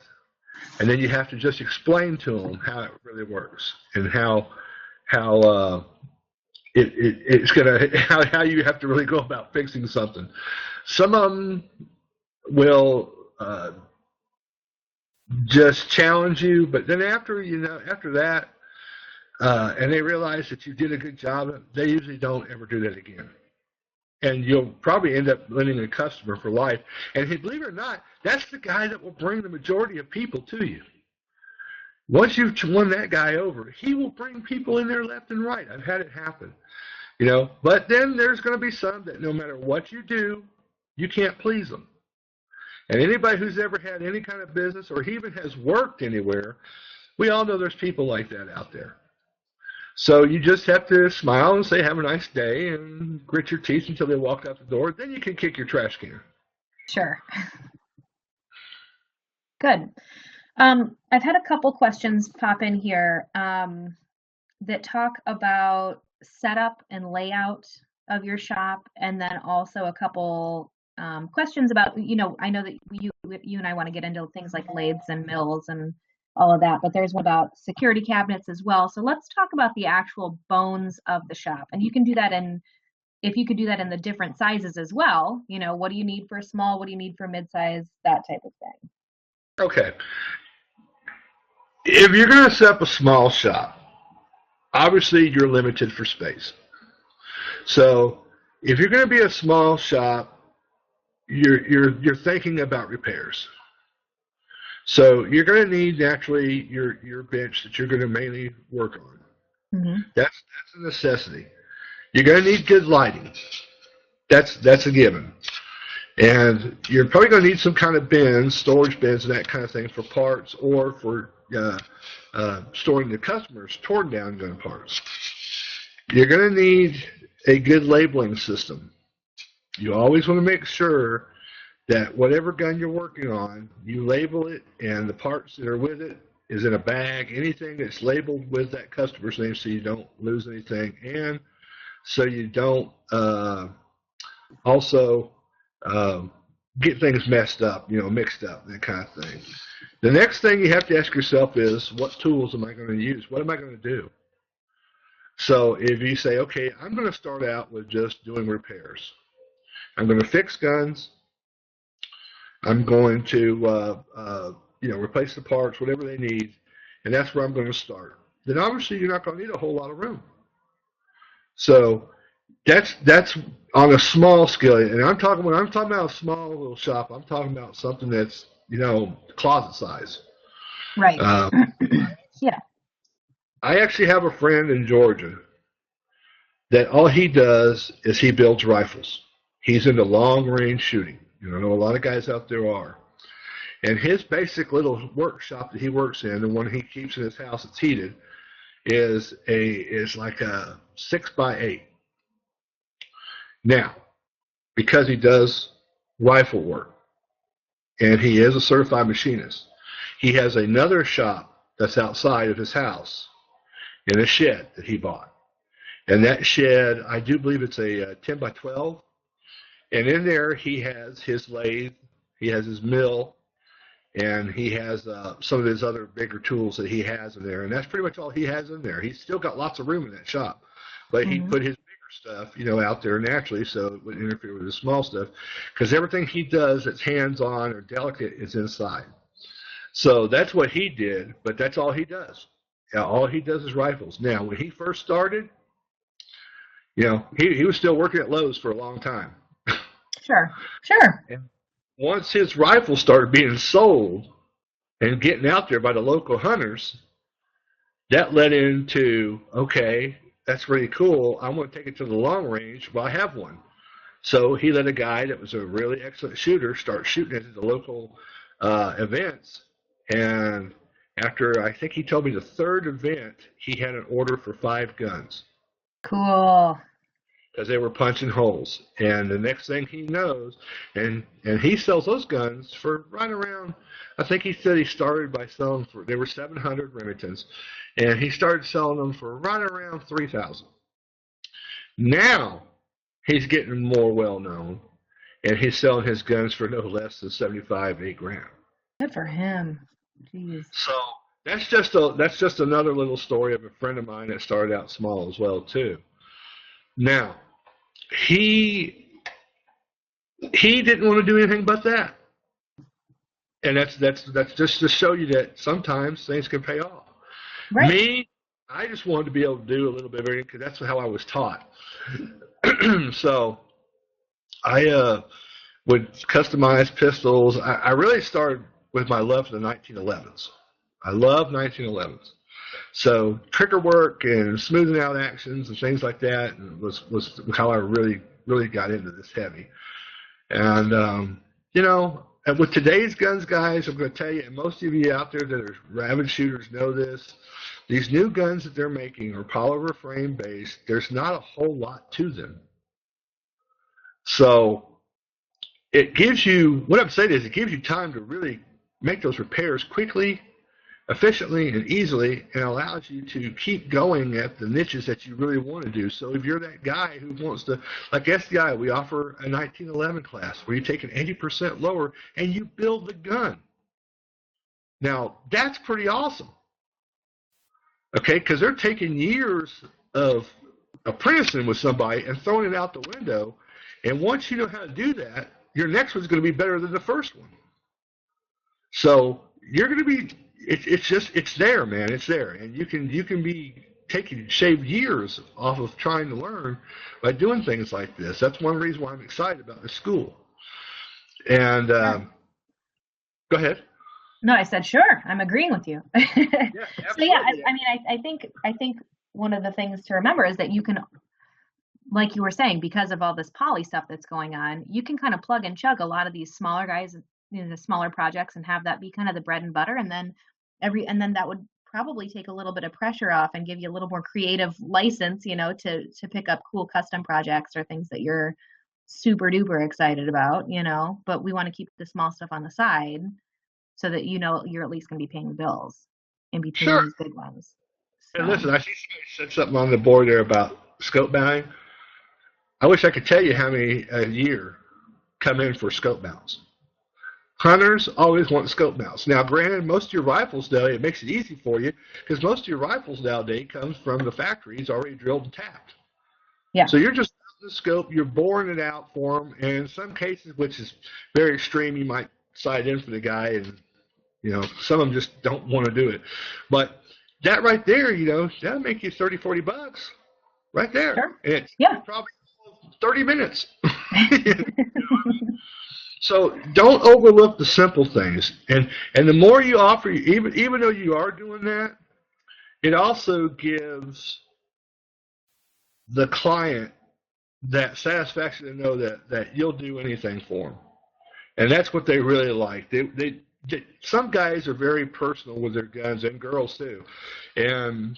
S2: and then you have to just explain to him how it really works and how it's gonna how you have to really go about fixing something. Some of them will just challenge you, but then after that, and they realize that you did a good job, they usually don't ever do that again. And you'll probably end up winning a customer for life. And believe it or not, that's the guy that will bring the majority of people to you. Once you've won that guy over, he will bring people in there left and right. I've had it happen. But then there's going to be some that no matter what you do, you can't please them. And anybody who's ever had any kind of business or even has worked anywhere, we all know there's people like that out there. So you just have to smile and say, have a nice day, and grit your teeth until they walk out the door. Then you can kick your trash can.
S1: Sure. Good. I've had a couple questions pop in here that talk about setup and layout of your shop, and then also a couple questions about, I know that you and I want to get into things like lathes and mills and all of that, but there's one about security cabinets as well. So let's talk about the actual bones of the shop. And you can do that if you could do that in the different sizes as well. What do you need for a small? What do you need for a mid-size? That type of thing.
S2: Okay. If you're going to set up a small shop, obviously you're limited for space. So if you're going to be a small shop, you're thinking about repairs. So you're going to need naturally your bench that you're going to mainly work on. Mm-hmm. That's a necessity. You're going to need good lighting. That's a given. And you're probably going to need some kind of bins, storage bins and that kind of thing for parts, or for storing the customer's torn down gun parts. You're going to need a good labeling system. You always want to make sure that whatever gun you're working on, you label it, and the parts that are with it is in a bag. Anything that's labeled with that customer's name, so you don't lose anything, and so you don't also get things messed up, mixed up, that kind of thing. The next thing you have to ask yourself is, what tools am I going to use? What am I going to do? So if you say, okay, I'm going to start out with just doing repairs. I'm going to fix guns. I'm going to replace the parts, whatever they need, and that's where I'm going to start. then obviously you're not going to need a whole lot of room. So that's on a small scale. And when I'm talking about a small little shop, I'm talking about something that's, closet size.
S1: Right. Yeah.
S2: I actually have a friend in Georgia that all he does is he builds rifles. He's into long range shooting. I know a lot of guys out there are. And his basic little workshop that he works in, the one he keeps in his house that's heated, is like a 6x8. Now, because he does rifle work and he is a certified machinist, he has another shop that's outside of his house in a shed that he bought. And that shed, I do believe it's a 10x12. And in there he has his lathe, he has his mill, and he has some of his other bigger tools that he has in there. And that's pretty much all he has in there. He's still got lots of room in that shop. But he put his bigger stuff, out there naturally, so it wouldn't interfere with the small stuff. Because everything he does that's hands-on or delicate is inside. So that's what he did, but that's all he does. All he does is rifles. Now, when he first started, he was still working at Lowe's for a long time.
S1: Sure.
S2: And once his rifles started being sold and getting out there by the local hunters, that led into, okay, that's really cool. I'm going to take it to the long range. Well, I have one. So he let a guy that was a really excellent shooter start shooting it at the local events. And after, I think he told me the third event, he had an order for 5 guns.
S1: Cool.
S2: Because they were punching holes. And the next thing he knows, and he sells those guns for right around, I think he said he started by selling they were 700 Remingtons, and he started selling them for right around 3,000. Now, he's getting more well-known, and he's selling his guns for no less than $75,000, $8,000.
S1: Good for him. Jeez.
S2: So that's just another little story of a friend of mine that started out small as well, too. Now, he didn't want to do anything but that, and that's just to show you that sometimes things can pay off.
S1: Right.
S2: Me, I just wanted to be able to do a little bit of everything because that's how I was taught. So I would customize pistols. I really started with my love for the 1911s. I love 1911s. So trigger work and smoothing out actions and things like that was how I really got into this heavy. And, and with today's guns, guys, I'm going to tell you, and most of you out there that are rabid shooters know this, these new guns that they're making are polymer frame based. There's not a whole lot to them. So it gives you, what I'm saying is it gives you time to really make those repairs quickly, efficiently, and easily, and allows you to keep going at the niches that you really want to do. So if you're that guy who wants to, like SDI, we offer a 1911 class where you take an 80% lower and you build the gun. Now, that's pretty awesome. Okay, because they're taking years of apprenticing with somebody and throwing it out the window, and once you know how to do that, your next one's going to be better than the first one. So you're going to be, it's there, man. It's there, and you can be shave years off of trying to learn by doing things like this. That's one reason why I'm excited about the school. And go ahead.
S1: No, I said sure. I'm agreeing with you.
S2: Yeah,
S1: So yeah, I mean, I think one of the things to remember is that you can, like you were saying, because of all this poly stuff that's going on, you can kind of plug and chug a lot of these smaller guys, the smaller projects, and have that be kind of the bread and butter, and then that would probably take a little bit of pressure off and give you a little more creative license, to pick up cool custom projects or things that you're super duper excited about, but we want to keep the small stuff on the side so that you're at least going to be paying the bills in between these big ones. So.
S2: And listen, I see somebody said something on the board there about scope mounting. I wish I could tell you how many a year come in for scope mounts. Hunters always want scope mounts. Now, granted, most of your rifles, though, it makes it easy for you because most of your rifles nowadays comes from the factories already drilled and tapped.
S1: Yeah.
S2: So you're just the scope, you're boring it out for them, and in some cases, which is very extreme, you might sight in for the guy, and some of them just don't want to do it. But that right there, that'll make you 30, 40 bucks right there.
S1: Sure.
S2: And it's
S1: Yeah.
S2: probably 30 minutes. So don't overlook the simple things. And the more you offer, even though you are doing that, it also gives the client that satisfaction to know that you'll do anything for them. And that's what they really like. Some guys are very personal with their guns, and girls too. And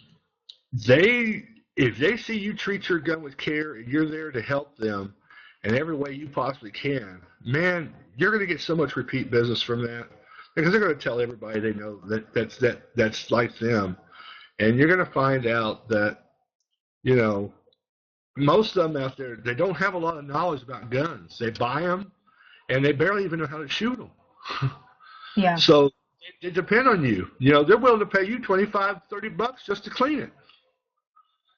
S2: if they see you treat your gun with care and you're there to help them in every way you possibly can, man, you're going to get so much repeat business from that, because they're going to tell everybody they know that's like them. And you're going to find out that, most of them out there, they don't have a lot of knowledge about guns. They buy them, and they barely even know how to shoot them.
S1: Yeah.
S2: So they depend on you. They're willing to pay you $25, $30 just to clean it,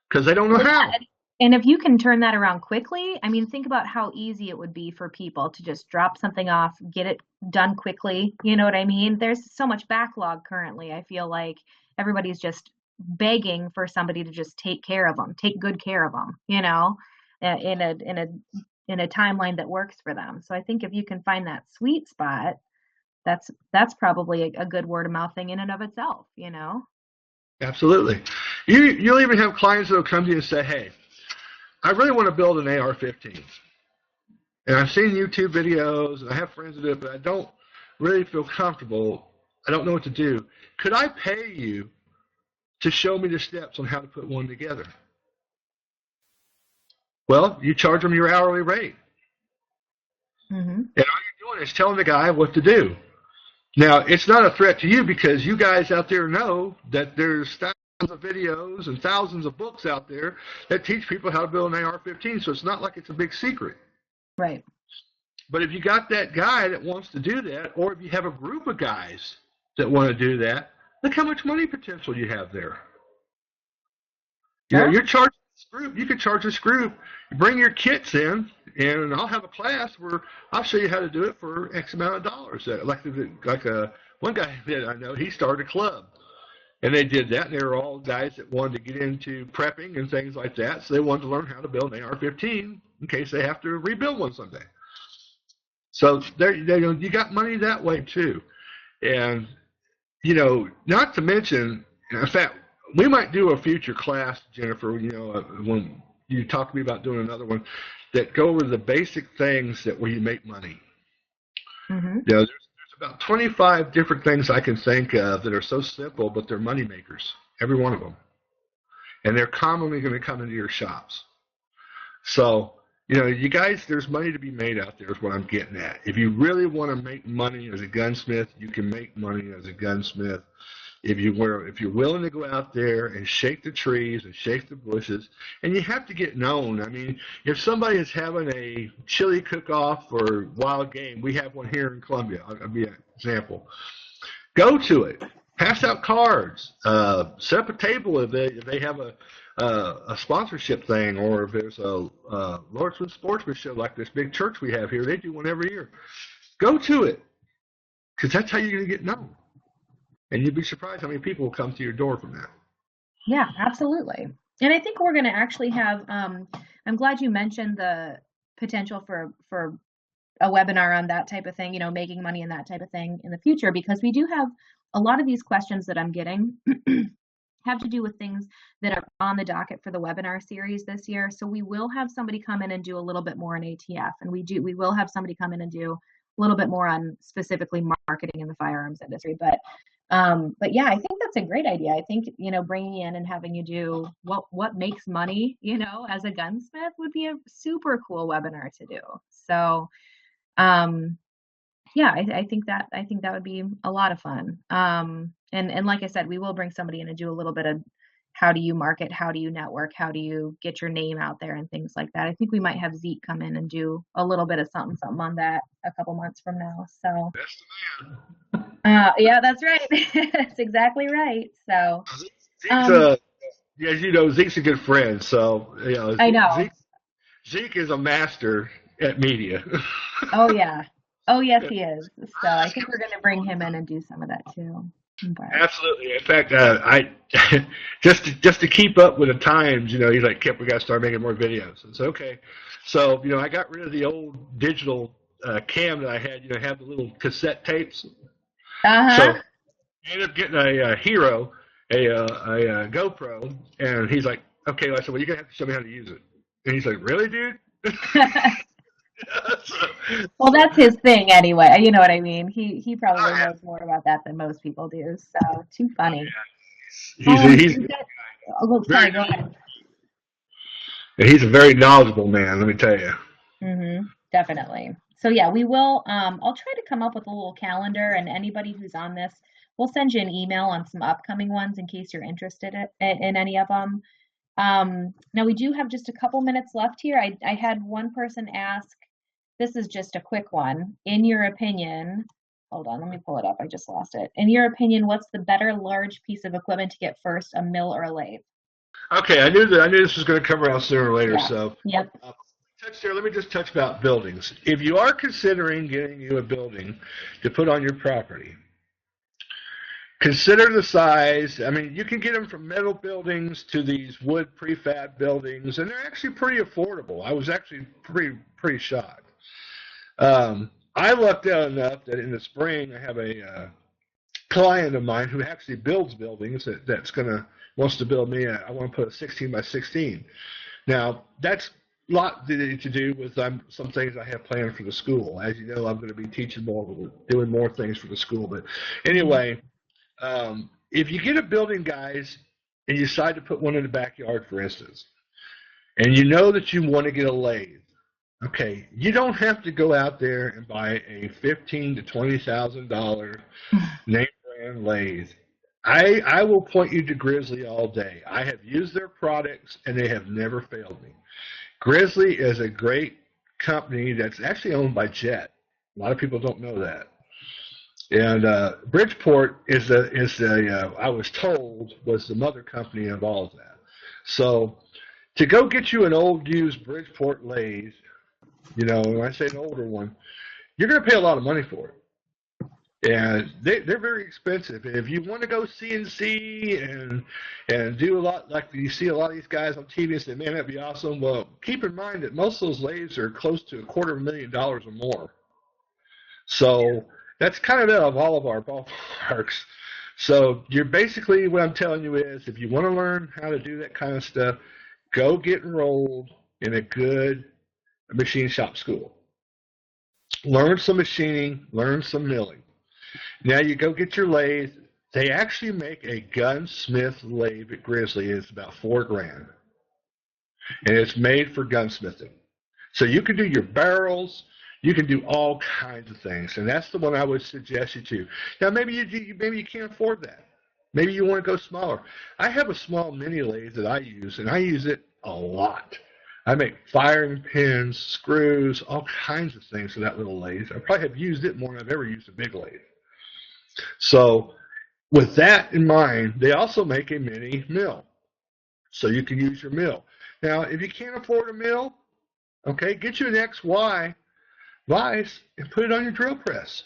S2: because they don't know how.
S1: And if you can turn that around quickly, I mean, think about how easy it would be for people to just drop something off, get it done quickly. You know what I mean? There's so much backlog currently. I feel like everybody's just begging for somebody to just take care of them, take good care of them, in a timeline that works for them. So I think if you can find that sweet spot, that's probably a good word of mouth thing in and of itself,
S2: Absolutely. You'll even have clients that will come to you and say, hey, I really want to build an AR-15. And I've seen YouTube videos, and I have friends that do it, but I don't really feel comfortable. I don't know what to do. Could I pay you to show me the steps on how to put one together? Well, you charge them your hourly rate. Mm-hmm. And all you're doing is telling the guy what to do. Now, it's not a threat to you, because you guys out there know that there's thousands of videos and thousands of books out there that teach people how to build an AR-15, so it's not like it's a big secret.
S1: Right.
S2: But if you got that guy that wants to do that, or if you have a group of guys that want to do that, look how much money potential you have there. You're charging this group. You could charge this group, bring your kits in, and I'll have a class where I'll show you how to do it for X amount of dollars. One guy that I know, he started a club. And they did that, and they were all guys that wanted to get into prepping and things like that, so they wanted to learn how to build an AR-15 in case they have to rebuild one someday. So you got money that way too. And, not to mention, in fact, we might do a future class, Jennifer, when you talk to me about doing another one, that go over the basic things where you make money. Mm-hmm. There's about 25 different things I can think of that are so simple, but they're money makers, every one of them. And they're commonly going to come into your shops. So, you guys, there's money to be made out there is what I'm getting at. If you really want to make money as a gunsmith, you can make money as a gunsmith. If you're willing to go out there and shake the trees and shake the bushes, and you have to get known. I mean, if somebody is having a chili cook-off or wild game, we have one here in Columbia. I'll be an example. Go to it. Pass out cards. Set up a table if they have a sponsorship thing, or if there's a Lordstown Sportsman show like this big church we have here. They do one every year. Go to it, because that's how you're going to get known. And you'd be surprised how many people will come to your door from that.
S1: Yeah, absolutely. And I think we're going to actually have, I'm glad you mentioned the potential for a webinar on that type of thing, making money and that type of thing in the future, because we do have a lot of these questions that I'm getting have to do with things that are on the docket for the webinar series this year. So we will have somebody come in and do a little bit more on ATF, and we will have somebody come in and do a little bit more on specifically marketing in the firearms industry. But yeah, I think that's a great idea. I think, bringing you in and having you do what makes money, as a gunsmith would be a super cool webinar to do. So, yeah, I think that would be a lot of fun. And like I said, we will bring somebody in and do a little bit of how do you market, how do you network, how do you get your name out there and things like that. I think we might have Zeke come in and do a little bit of something on that a couple months from now. So that's the man. Yeah, that's right. That's exactly right. So
S2: Zeke's Zeke's a good friend. So
S1: I know
S2: Zeke is a master at media.
S1: Oh yeah. Oh yes, he is. So I think we're going to bring him in and do some of that too. But,
S2: Absolutely. In fact, I just to keep up with the times, he's like, Kip, we got to start making more videos. It's okay. So, I got rid of the old digital cam that I had. Have the little cassette tapes. So
S1: uh-huh.
S2: I ended up getting a Hero, a GoPro, and he's like, okay. I said, well, you're gonna have to show me how to use it. And he's like, really, dude? so,
S1: Well,
S2: so,
S1: that's his thing anyway. You know what I mean? He
S2: oh
S1: probably
S2: yeah,
S1: knows more about that than most people do. So, too
S2: oh
S1: funny.
S2: yeah. He's
S1: You said, oh,
S2: very
S1: sorry, go ahead.
S2: he's a very knowledgeable man. Let me tell you.
S1: Definitely. So yeah, we will. I'll try to come up with a little calendar, and anybody who's on this, we'll send you an email on some upcoming ones in case you're interested in any of them. Now we do have just a couple minutes left here. I had one person ask. This is just a quick one. In your opinion, hold on, let me pull it up. I just lost it. In your opinion, what's the better large piece of equipment to get first, a mill or a lathe?
S2: Okay, I knew this was going to come around sooner or later.
S1: Yeah.
S2: So,
S1: Yep.
S2: let me just touch about buildings. If you are considering getting you a building to put on your property, consider the size. I mean, you can get them from metal buildings to these wood prefab buildings, and they're actually pretty affordable. I was actually pretty shocked. I lucked out enough that in the spring I have a client of mine who actually builds buildings wants to build me I want to put a 16 by 16. Now that's a lot to do with some things I have planned for the school. As you know, I'm going to be teaching doing more things for the school. But anyway, if you get a building, guys, and you decide to put one in the backyard, for instance, and you know that you want to get a lathe, okay, you don't have to go out there and buy a $15,000 to $20,000 name brand lathe. I will point you to Grizzly all day. I have used their products and they have never failed me. Grizzly is a great company that's actually owned by Jet. A lot of people don't know that. And Bridgeport I was told, was the mother company of all of that. So to go get you an old used Bridgeport lathe, when I say an older one, you're going to pay a lot of money for it. And they're very expensive. And if you want to go CNC and do a lot, like you see a lot of these guys on TV and say, man, that'd be awesome. Well, keep in mind that most of those lathes are close to $250,000 or more. So that's kind of out of all of our ballparks. So you're basically, what I'm telling you is, if you want to learn how to do that kind of stuff, go get enrolled in a good machine shop school. Learn some machining, learn some milling. Now you go get your lathe. They actually make a gunsmith lathe at Grizzly. It's about $4,000, and it's made for gunsmithing. So you can do your barrels. You can do all kinds of things, and that's the one I would suggest you to. Now maybe you can't afford that. Maybe you want to go smaller. I have a small mini lathe that I use, and I use it a lot. I make firing pins, screws, all kinds of things for that little lathe. I probably have used it more than I've ever used a big lathe. So with that in mind, they also make a mini mill. So you can use your mill. Now, if you can't afford a mill, okay, get you an XY vise and put it on your drill press.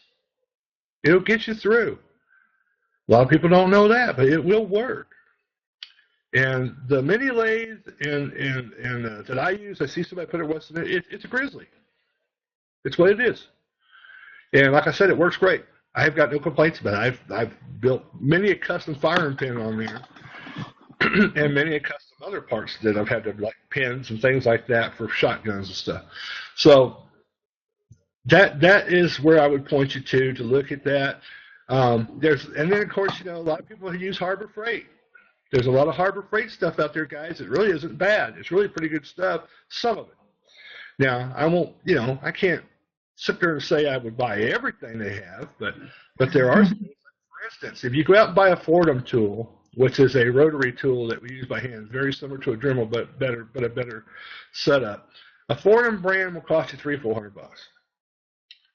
S2: It'll get you through. A lot of people don't know that, but it will work. And the mini lathe that I use, I see somebody put it once in it, it's a Grizzly. It's what it is. And like I said, it works great. I've got no complaints about it. I've built many a custom firing pin on there and many a custom other parts that I've had to, like pins and things like that for shotguns and stuff. So that is where I would point you to look at that. And then of course, a lot of people use Harbor Freight. There's a lot of Harbor Freight stuff out there, guys. It really isn't bad. It's really pretty good stuff, some of it. Now, I won't, I can't sit there and say I would buy everything they have, but there are some things. For instance, if you go out and buy a Fordham tool, which is a rotary tool that we use by hand, very similar to a Dremel, but a better setup, a Fordham brand will cost you $300-400.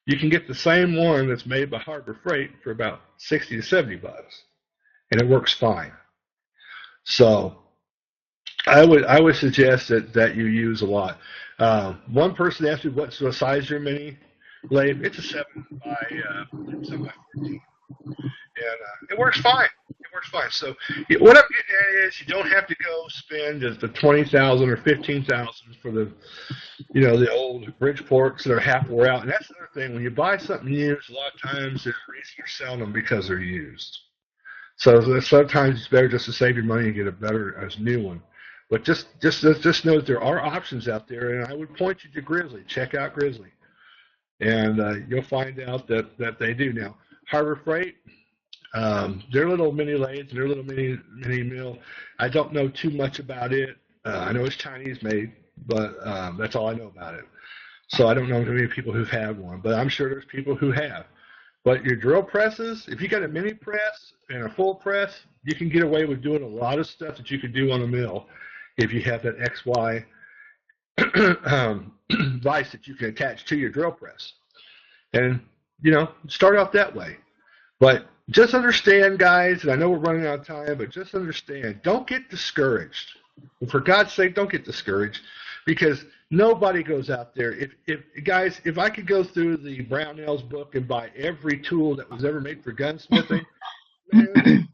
S2: You can get the same one that's made by Harbor Freight for about $60 to $70, and it works fine. So I would suggest that you use a lot. One person asked me what's the size of your mini lathe. It's a 7 by 14. And it works fine. It works fine. So what I'm getting at is you don't have to go spend the 20,000 or 15,000 for the the old Bridgeports that are half wore out. And that's another thing. When you buy something used, a lot of times there's a reason you're selling them because they're used. So sometimes it's better just to save your money and get a better new one. But just know that there are options out there, and I would point you to Grizzly. Check out Grizzly, and you'll find out that they do. Now, Harbor Freight, their little mini lathes, their little mini mill, I don't know too much about it. I know it's Chinese made, but that's all I know about it. So I don't know too many people who've had one, but I'm sure there's people who have. But your drill presses, if you got a mini press and a full press, you can get away with doing a lot of stuff that you could do on a mill if you have that XY vise that you can attach to your drill press. And, start out that way. But just understand, guys, and I know we're running out of time, but just understand, don't get discouraged. And for God's sake, don't get discouraged, because nobody goes out there. If I could go through the Brownells book and buy every tool that was ever made for gunsmithing, man,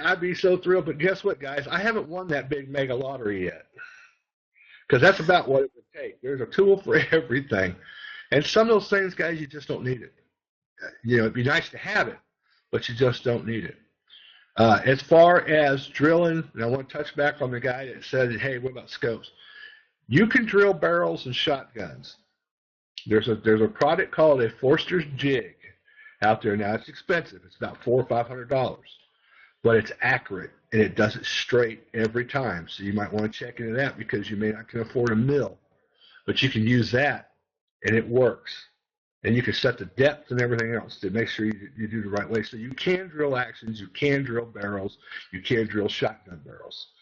S2: I'd be so thrilled. But guess what, guys? I haven't won that big mega lottery yet, because that's about what it would take. There's a tool for everything. And some of those things, guys, you just don't need it. It'd be nice to have it, but you just don't need it. As far as drilling, and I want to touch back on the guy that said, hey, what about scopes? You can drill barrels and shotguns. There's a product called a Forster's jig out there now. It's expensive. It's about $400 or $500, but it's accurate and it does it straight every time. So you might want to check into that, because you may not can afford a mill, but you can use that and it works. And you can set the depth and everything else to make sure you do the right way. So you can drill actions, you can drill barrels, you can drill shotgun barrels.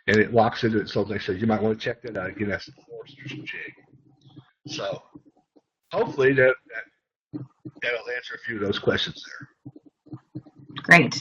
S2: And it locks into it. So they say you might want to check that out. Again, that's the Forster's jig. So hopefully that'll answer a few of those questions there.
S1: Great.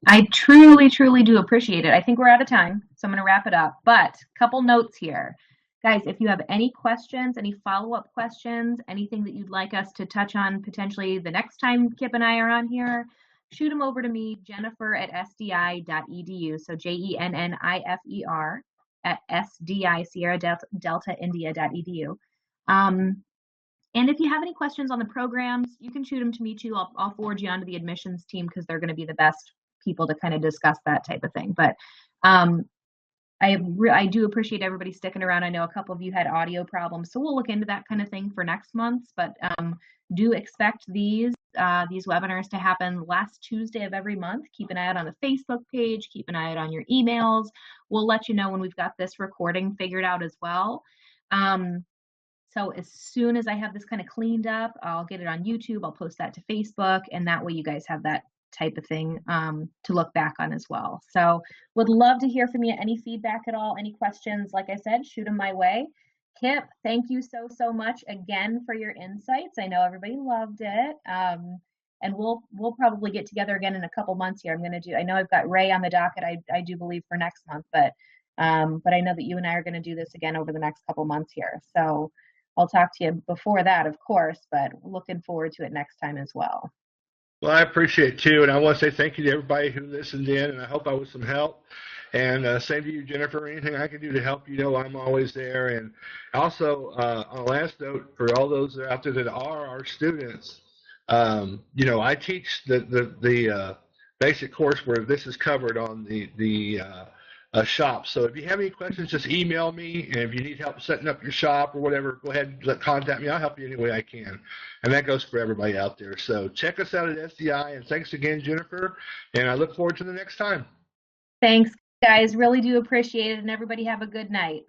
S1: I truly, truly do appreciate it. I think we're out of time, so I'm going to wrap it up. But a couple notes here. Guys, if you have any questions, any follow-up questions, anything that you'd like us to touch on potentially the next time Kip and I are on here, shoot them over to me, jennifer@sdi.edu. So JENNIFER at SDI Sierra Delta India.edu. And if you have any questions on the programs, you can shoot them to me too. I'll forward you onto the admissions team, because they're going to be the best people to kind of discuss that type of thing. But I do appreciate everybody sticking around. I know a couple of you had audio problems, so we'll look into that kind of thing for next month. But do expect these webinars to happen last Tuesday of every month. Keep an eye out on the Facebook page. Keep an eye out on your emails. We'll let you know when we've got this recording figured out as well. So as soon as I have this kind of cleaned up, I'll get it on YouTube. I'll post that to Facebook, and that way you guys have that type of thing to look back on as well. So would love to hear from you. Any feedback at all, any questions, like I said, shoot them my way. Kip, thank you so much again for your insights. I know everybody loved it. And we'll probably get together again in a couple months here. I know I've got Ray on the docket, I do believe, for next month, but I know that you and I are going to do this again over the next couple months here. So I'll talk to you before that, of course, but looking forward to it next time as well.
S2: Well, I appreciate it too, and I want to say thank you to everybody who listened in, and I hope I was some help. And same to you, Jennifer. Anything I can do to help, I'm always there. And also, on a last note, for all those out there that are our students, I teach the basic course where this is covered on the shop. So if you have any questions, just email me, and if you need help setting up your shop or whatever, go ahead and contact me. I'll help you any way I can, and that goes for everybody out there. So check us out at SDI, and thanks again, Jennifer, and I look forward to the next time.
S1: Thanks, guys. Really do appreciate it, and everybody have a good night.